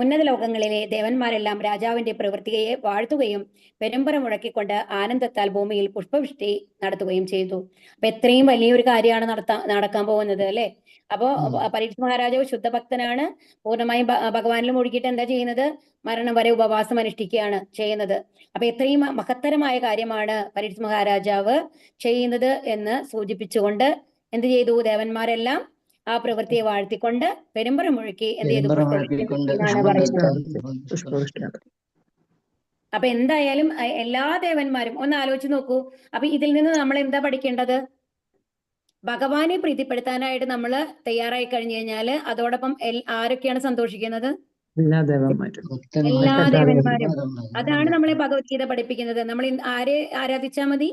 ഉന്നത ലോകങ്ങളിലെ ദേവന്മാരെല്ലാം രാജാവിന്റെ പ്രവൃത്തിയെ വാഴ്ത്തുകയും പെരുമ്പറ മുഴക്കിക്കൊണ്ട് ആനന്ദത്താൽ ഭൂമിയിൽ പുഷ്പവൃഷ്ടി നടത്തുകയും ചെയ്തു. അപ്പൊ എത്രയും വലിയൊരു കാര്യമാണ് നടക്കാൻ പോകുന്നത് അല്ലെ? അപ്പോ പരീക്ഷിത് മഹാരാജാവ് ശുദ്ധഭക്തനാണ്. പൂർണ്ണമായും ഭഗവാനിൽ മുഴുകിയിട്ട് എന്താ ചെയ്യുന്നത്? മരണം വരെ ഉപവാസം അനുഷ്ഠിക്കുകയാണ് ചെയ്യുന്നത്. അപ്പൊ എത്രയും മഹത്തരമായ കാര്യമാണ് പരീക്ഷിത് മഹാരാജാവ് ചെയ്യുന്നത് എന്ന് സൂചിപ്പിച്ചുകൊണ്ട് എന്ത് ചെയ്തു? ദേവന്മാരെല്ലാം ആ പ്രവൃത്തിയെ വാഴ്ത്തിക്കൊണ്ട് പെരുമ്പറ മുഴുക്കി എന്ത് ചെയ്തു? എന്നാണ് പറയുന്നത്. അപ്പൊ എന്തായാലും എല്ലാ ദേവന്മാരും ഒന്ന് ആലോചിച്ച് നോക്കൂ. അപ്പൊ ഇതിൽ നിന്ന് നമ്മൾ എന്താ പഠിക്കേണ്ടത്? ഭഗവാനെ പ്രീതിപ്പെടുത്താനായിട്ട് നമ്മൾ തയ്യാറായി കഴിഞ്ഞു കഴിഞ്ഞാൽ അതോടൊപ്പം ആരൊക്കെയാണ് സന്തോഷിക്കുന്നത്? എല്ലാ ദേവന്മാരും എല്ലാ ഭക്തന്മാരും ദേവന്മാരും. അതാണ് നമ്മളെ ഭഗവത്ഗീത പഠിപ്പിക്കുന്നത്. നമ്മൾ ആരെ ആരാധിച്ചാൽ മതി?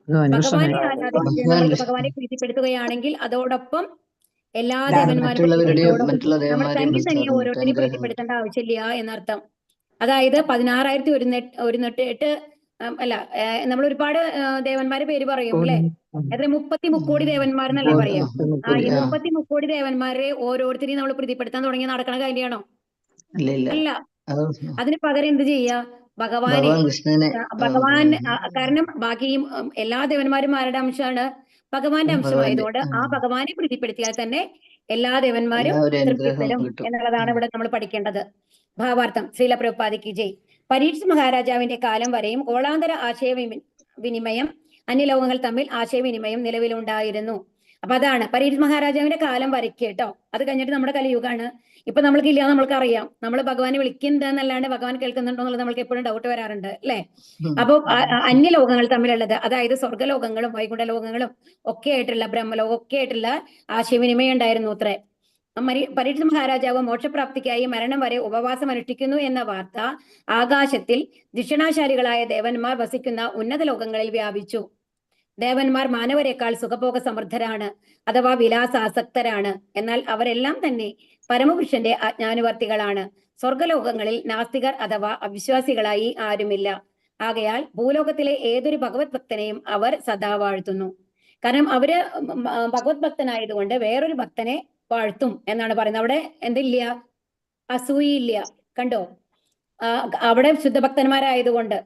ഭഗവാനെ ആരാധിച്ച് നമ്മൾ ഭഗവാനെ പ്രീതിപ്പെടുത്തുകയാണെങ്കിൽ അതോടൊപ്പം എല്ലാ ദേവന്മാരും നമ്മൾ തനിയെ ഓരോരുത്തരെയും പ്രീതിപ്പെടുത്തേണ്ട ആവശ്യമില്ല എന്നർത്ഥം. അതായത് 16,008 അല്ല, നമ്മൾ ഒരുപാട് ദേവന്മാരെ പേര് പറയും അല്ലെ? എത്ര 30 മുക്കോടി ദേവന്മാരെന്നല്ലേ പറയാം. ഈ 30 മുക്കോടി ദേവന്മാരെ ഓരോരുത്തരെയും നമ്മൾ പ്രീതിപ്പെടുത്താൻ തുടങ്ങി നടക്കണ കാര്യമാണോ? അല്ല. അതിന് പകരം എന്ത് ചെയ്യാ? ഭഗവാൻ കാരണം ബാക്കി എല്ലാ ദേവന്മാരും ആരുടെ അംശമാണ്? ഭഗവാന്റെ അംശമായതുകൊണ്ട് ആ ഭഗവാനെ പ്രീതിപ്പെടുത്തിയാൽ തന്നെ എല്ലാ ദേവന്മാരും തൃപ്തിപ്പെടും എന്നുള്ളതാണ് ഇവിടെ നമ്മൾ പഠിക്കേണ്ടത്. ഭാവാർത്ഥം. ശ്രീല പ്രഭുപാദിക്ക് ജയ്. പരീക്ഷ മഹാരാജാവിന്റെ കാലം വരെയും ഗോളാന്തര ആശയവിനിമയം, അന്യലോകങ്ങൾ തമ്മിൽ ആശയവിനിമയം നിലവിലുണ്ടായിരുന്നു. അപ്പൊ അതാണ് പരീക്ഷ മഹാരാജാവിന്റെ കാലം വരയ്ക്ക് കേട്ടോ. അത് കഴിഞ്ഞിട്ട് നമ്മുടെ കലിയുഗാണ്. ഇപ്പൊ നമ്മൾക്കില്ല, നമ്മൾക്കറിയാം. നമ്മൾ ഭഗവാനെ വിളിക്കുന്നതെന്നല്ലാണ്ട് ഭഗവാൻ കേൾക്കുന്നുണ്ടോ എന്നുള്ളത് നമ്മൾക്ക് എപ്പോഴും ഡൗട്ട് വരാറുണ്ട് അല്ലെ? അപ്പൊ അന്യലോകങ്ങൾ തമ്മിലുള്ളത്, അതായത് സ്വർഗ്ഗലോകങ്ങളും വൈകുണ്ഠ ലോകങ്ങളും ഒക്കെ ആയിട്ടുള്ള ബ്രഹ്മലോകം ഒക്കെ ആയിട്ടുള്ള ആശയവിനിമയം ഉണ്ടായിരുന്നു അത്രേ. പരീക്ഷ മഹാരാജാവ് മോക്ഷപ്രാപ്തിക്കായി മരണം വരെ ഉപവാസം അനുഷ്ഠിക്കുന്നു എന്ന വാർത്ത ആകാശത്തിൽ ദിഷണാശാലികളായ ദേവന്മാർ വസിക്കുന്ന ഉന്നത ലോകങ്ങളിൽ വ്യാപിച്ചു. ദേവന്മാർ മാനവരെക്കാൾ സുഖഭോഗ സമൃദ്ധരാണ്, അഥവാ വിലാസാസക്തരാണ്. എന്നാൽ അവരെല്ലാം തന്നെ പരമപുരുഷന്റെ അജ്ഞാനുവർത്തികളാണ്. സ്വർഗലോകങ്ങളിൽ നാസ്തികർ അഥവാ അവിശ്വാസികളായി ആരുമില്ല. ആകയാൽ ഭൂലോകത്തിലെ ഏതൊരു ഭഗവത് ഭക്തനെയും അവർ സദാ വാഴ്ത്തുന്നു. കാരണം അവര് ഭഗവത് ഭക്തനായതുകൊണ്ട് വേറൊരു ഭക്തനെ വാഴ്ത്തും എന്നാണ് പറയുന്നത്. അവിടെ എന്തില്ല? അസൂയില്ല. കണ്ടോ? അവിടെ ശുദ്ധഭക്തന്മാരായതുകൊണ്ട്.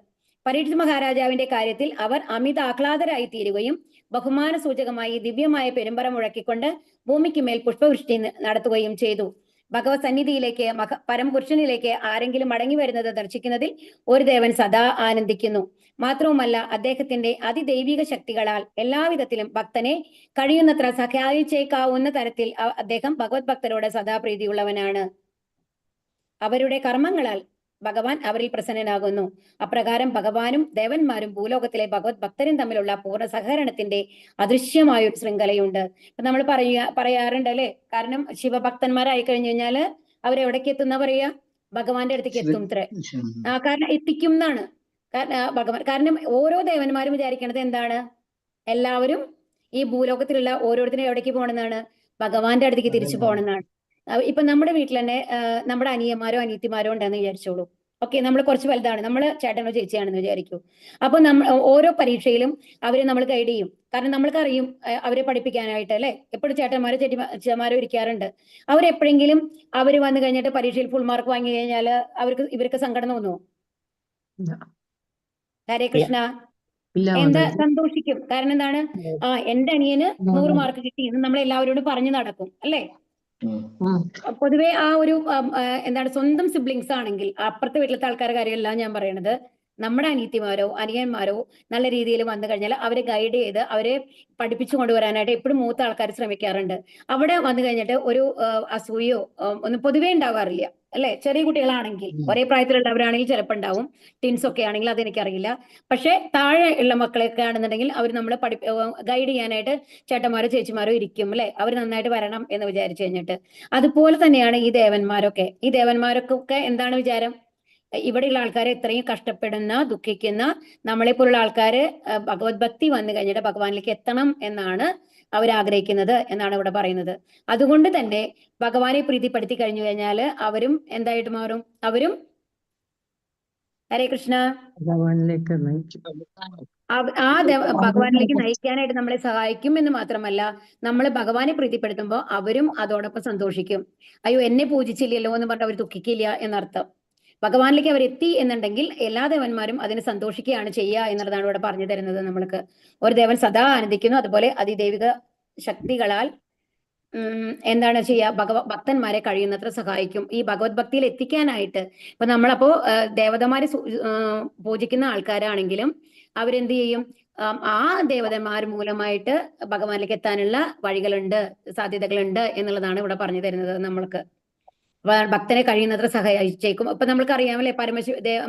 പരീക്ഷ മഹാരാജാവിന്റെ കാര്യത്തിൽ അവർ അമിത ആഹ്ലാദരായി തീരുകയും ബഹുമാന സൂചകമായി ദിവ്യമായ പെരുമ്പറ മുഴക്കിക്കൊണ്ട് ഭൂമിക്ക് മേൽ പുഷ്പവൃഷ്ടി നടത്തുകയും ചെയ്തു. ഭഗവത് സന്നിധിയിലേക്ക് പരമപുരുഷനിലേക്ക് ആരെങ്കിലും മടങ്ങി വരുന്നത് ദർശിക്കുന്നതിൽ ഒരു ദേവൻ സദാ ആനന്ദിക്കുന്നു. മാത്രവുമല്ല, അദ്ദേഹത്തിന്റെ അതിദൈവിക ശക്തികളാൽ എല്ലാവിധത്തിലും ഭക്തനെ കഴിയുന്നത്ര സഹായിച്ചേക്കാവുന്ന തരത്തിൽ അദ്ദേഹം ഭഗവത് ഭക്തരോട് സദാ പ്രീതിയുള്ളവനാണ്. അവരുടെ കർമ്മങ്ങളാൽ ഭഗവാൻ അവരിൽ പ്രസന്നനാകുന്നു. അപ്രകാരം ഭഗവാനും ദേവന്മാരും ഭൂലോകത്തിലെ ഭഗവത് ഭക്തരും തമ്മിലുള്ള പൂർണ്ണ സഹകരണത്തിന്റെ അദൃശ്യമായ ഒരു ശൃംഖലയുണ്ട്. ഇപ്പൊ നമ്മൾ പറയാറുണ്ട് അല്ലെ? കാരണം ശിവഭക്തന്മാരായി കഴിഞ്ഞു കഴിഞ്ഞാല് അവരെവിടേക്ക് എത്തുന്ന പറയാ? ഭഗവാന്റെ അടുത്തേക്ക് എത്തും ഇത്രേ. കാരണം എത്തിക്കും എന്നാണ്. കാരണം ഓരോ ദേവന്മാരും വിചാരിക്കണത് എന്താണ്? എല്ലാവരും ഈ ഭൂലോകത്തിലുള്ള ഓരോരുത്തരും എവിടേക്ക് പോകണമെന്നാണ്? ഭഗവാന്റെ അടുത്തേക്ക് തിരിച്ചു പോകണമെന്നാണ്. ഇപ്പൊ നമ്മുടെ വീട്ടിൽ തന്നെ നമ്മുടെ അനിയന്മാരോ അനിയത്തിമാരോ ഉണ്ടെന്ന് വിചാരിച്ചോളൂ. ഓക്കെ, നമ്മൾ കുറച്ച് വലുതാണ്, നമ്മൾ ചേട്ടനോ ചേച്ചിയാണെന്ന് വിചാരിക്കൂ. അപ്പൊ നമ്മൾ ഓരോ പരീക്ഷയിലും അവരെ നമ്മൾ ഗൈഡ് ചെയ്യും. കാരണം നമ്മൾക്കറിയും അവരെ പഠിപ്പിക്കാനായിട്ട് അല്ലെ? എപ്പോഴും ചേട്ടന്മാരോ ചേച്ചിമാരോ ഇരിക്കാറുണ്ട്. അവരെപ്പോഴെങ്കിലും അവർ വന്നു കഴിഞ്ഞിട്ട് പരീക്ഷയിൽ ഫുൾ മാർക്ക് വാങ്ങി കഴിഞ്ഞാൽ ഇവർക്ക് സങ്കടം തോന്നുമോ? ഹരേ കൃഷ്ണ. എന്താ? സന്തോഷിക്കും. കാരണം എന്താണ്? എന്റെ അനിയന് 100 മാർക്ക് കിട്ടി എന്ന് നമ്മൾ എല്ലാവരോടും പറഞ്ഞു നടക്കും അല്ലെ? പൊതുവെ ആ ഒരു എന്താണ്, സ്വന്തം സിബ്ലിങ്സ് ആണെങ്കിൽ, അപ്പുറത്തെ വീട്ടിലത്തെ ആൾക്കാരുടെ കാര്യമല്ല ഞാൻ പറയണത്, നമ്മുടെ അനിയത്തിമാരോ അനിയന്മാരോ നല്ല രീതിയിൽ വന്നു കഴിഞ്ഞാൽ അവരെ ഗൈഡ് ചെയ്ത് അവരെ പഠിപ്പിച്ചു കൊണ്ടുവരാനായിട്ട് എപ്പോഴും മൂത്ത ആൾക്കാർ ശ്രമിക്കാറുണ്ട്. അവിടെ വന്നു കഴിഞ്ഞിട്ട് ഒരു അസൂയോ ഒന്നും പൊതുവേ ഉണ്ടാവാറില്ല അല്ലെ? ചെറിയ കുട്ടികളാണെങ്കിൽ, ഒരേ പ്രായത്തിലുള്ളവരാണെങ്കിൽ ചിലപ്പോൾ ഉണ്ടാവും. ടിൻസ് ഒക്കെ ആണെങ്കിൽ അതെനിക്കറിയില്ല. പക്ഷെ താഴെ ഉള്ള മക്കളൊക്കെ ആണെന്നുണ്ടെങ്കിൽ അവർ നമ്മളെ ഗൈഡ് ചെയ്യാനായിട്ട് ചേട്ടന്മാരോ ചേച്ചിമാരോ ഇരിക്കും അല്ലെ? അവർ നന്നായിട്ട് വരണം എന്ന് വിചാരിച്ചു കഴിഞ്ഞിട്ട്. അതുപോലെ തന്നെയാണ് ഈ ദേവന്മാരൊക്കെ. ഈ ദേവന്മാരൊക്കെ എന്താണ് വിചാരം? ഇവിടെയുള്ള ആൾക്കാരെ ഇത്രയും കഷ്ടപ്പെടുന്ന, ദുഃഖിക്കുന്ന നമ്മളെ പോലുള്ള ആൾക്കാര് ഭഗവത് ഭക്തി വന്നു കഴിഞ്ഞിട്ട് ഭഗവാനിലേക്ക് എത്തണം എന്നാണ് അവരാഗ്രഹിക്കുന്നത് എന്നാണ് ഇവിടെ പറയുന്നത്. അതുകൊണ്ട് തന്നെ ഭഗവാനെ പ്രീതിപ്പെടുത്തി കഴിഞ്ഞു കഴിഞ്ഞാല് അവരും എന്തായിട്ട് മാറും? അവരും ഹരേ കൃഷ്ണ ഭഗവാനിലേക്ക് നയിക്കാനായിട്ട് നമ്മളെ സഹായിക്കും എന്ന് മാത്രമല്ല, നമ്മൾ ഭഗവാനെ പ്രീതിപ്പെടുത്തുമ്പോൾ അവരും അതോടൊപ്പം സന്തോഷിക്കും. അയ്യോ, എന്നെ പൂജിച്ചില്ലല്ലോ എന്ന് പറഞ്ഞിട്ട് അവർ ദുഃഖിക്കില്ല എന്നർത്ഥം. ഭഗവാനിലേക്ക് അവരെത്തി എന്നുണ്ടെങ്കിൽ എല്ലാ ദേവന്മാരും അതിന് സന്തോഷിക്കുകയാണ് ചെയ്യുക എന്നുള്ളതാണ് ഇവിടെ പറഞ്ഞു തരുന്നത് നമ്മൾക്ക്. ഒരു ദേവൻ സദാ ആനന്ദിക്കുന്നു. അതുപോലെ അതിദൈവിക ശക്തികളാൽ എന്താണ് ചെയ്യുക? ഭക്തന്മാരെ കഴിയുന്നത്ര സഹായിക്കും ഈ ഭഗവത് ഭക്തിയിൽ എത്തിക്കാനായിട്ട്. ഇപ്പൊ നമ്മളപ്പോ ദേവതമാരെ പൂജിക്കുന്ന ആൾക്കാരാണെങ്കിലും അവരെന്ത് ചെയ്യും? ആ ദേവതന്മാർ മൂലമായിട്ട് ഭഗവാനിലേക്ക് എത്താനുള്ള വഴികളുണ്ട്, സാധ്യതകളുണ്ട് എന്നുള്ളതാണ് ഇവിടെ പറഞ്ഞു തരുന്നത് നമ്മൾക്ക്. ഭക്തനെ കഴിയുന്നത്ര സഹായിച്ചേക്കും. ഇപ്പൊ നമ്മൾക്ക് അറിയാമല്ലേ,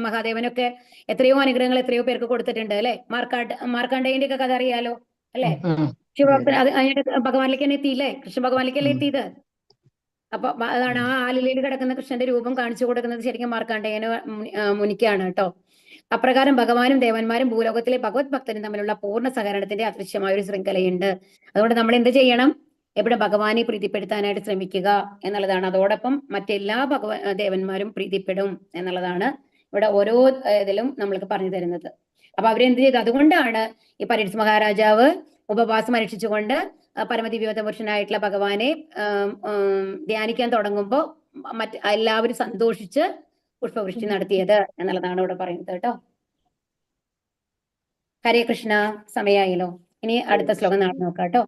മഹാദേവനൊക്കെ എത്രയോ അനുഗ്രഹങ്ങൾ എത്രയോ പേർക്ക് കൊടുത്തിട്ടുണ്ട് അല്ലെ? മാർക്കാണ്ഡേയന്റെ ഒക്കെ കഥ അറിയാലോ അല്ലെ? ശിവഭക്തൻ അത് ഭഗവാനിലേക്ക് തന്നെ എത്തിയില്ലേ? കൃഷ്ണ ഭഗവാനിലേക്കല്ലേ എത്തിയത്? അപ്പൊ അതാണ് ആ ആലിലയിൽ കിടക്കുന്ന കൃഷ്ണന്റെ രൂപം കാണിച്ചു കൊടുക്കുന്നത് ശരിക്കും മാർക്കണ്ഡേയന് മുനിക്കാണ് കേട്ടോ. അപ്രകാരം ഭഗവാനും ദേവന്മാരും ഭൂലോകത്തിലെ ഭഗവത് ഭക്തരും തമ്മിലുള്ള പൂർണ്ണ സഹകരണത്തിന്റെ അദൃശ്യമായ ഒരു ശൃംഖലയുണ്ട്. അതുകൊണ്ട് നമ്മൾ എന്ത് ചെയ്യണം? എവിടെ ഭഗവാനെ പ്രീതിപ്പെടുത്താനായിട്ട് ശ്രമിക്കുക എന്നുള്ളതാണ്. അതോടൊപ്പം മറ്റെല്ലാ ദേവന്മാരും പ്രീതിപ്പെടും എന്നുള്ളതാണ് ഇവിടെ ഓരോ ഇതിലും നമ്മൾക്ക് പറഞ്ഞു തരുന്നത്. അപ്പൊ അവരെന്ത് ചെയ്തു? അതുകൊണ്ടാണ് ഈ പരീക്ഷ മഹാരാജാവ് ഉപവാസം അനുഷ്ഠിച്ചുകൊണ്ട് പരമദിവ്യോധ പുരുഷനായിട്ടുള്ള ഭഗവാനെ ധ്യാനിക്കാൻ തുടങ്ങുമ്പോൾ എല്ലാവരും സന്തോഷിച്ച് പുഷ്പവൃഷ്ടി നടത്തിയത് എന്നുള്ളതാണ് ഇവിടെ പറയുന്നത് കേട്ടോ. ഹരേ കൃഷ്ണ. സമയായല്ലോ. ഇനി അടുത്ത ശ്ലോകം നാളെ നോക്കാം കേട്ടോ.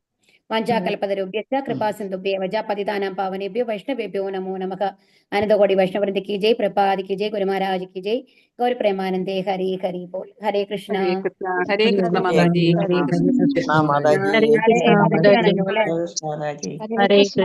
വാഞ്ചാകൽപതരുഭ്യശ്ച കൃപാസിന്ധുഭ്യേവ ച പതിതാനാം പാവനേഭ്യോ വൈഷ്ണവേഭ്യോ നമോ നമഃ. അനന്തകോടി വൈഷ്ണവവൃന്ദ കി ജയ്, പ്രഭാതി കി ജയ്, ഗുരുമഹാരാജ് കി ജയ്, ഗൗരി പ്രേമാനന്ദേ ഹരി ഹരി ബോൾ. ഹരേ കൃഷ്ണ. ഹരേ കൃഷ്ണ മാതാജി. മാതാജി. ഹരേ കൃഷ്ണ മാതാജി. കൃഷ്ണ മാതാജി. ഹരേ കൃഷ്ണ.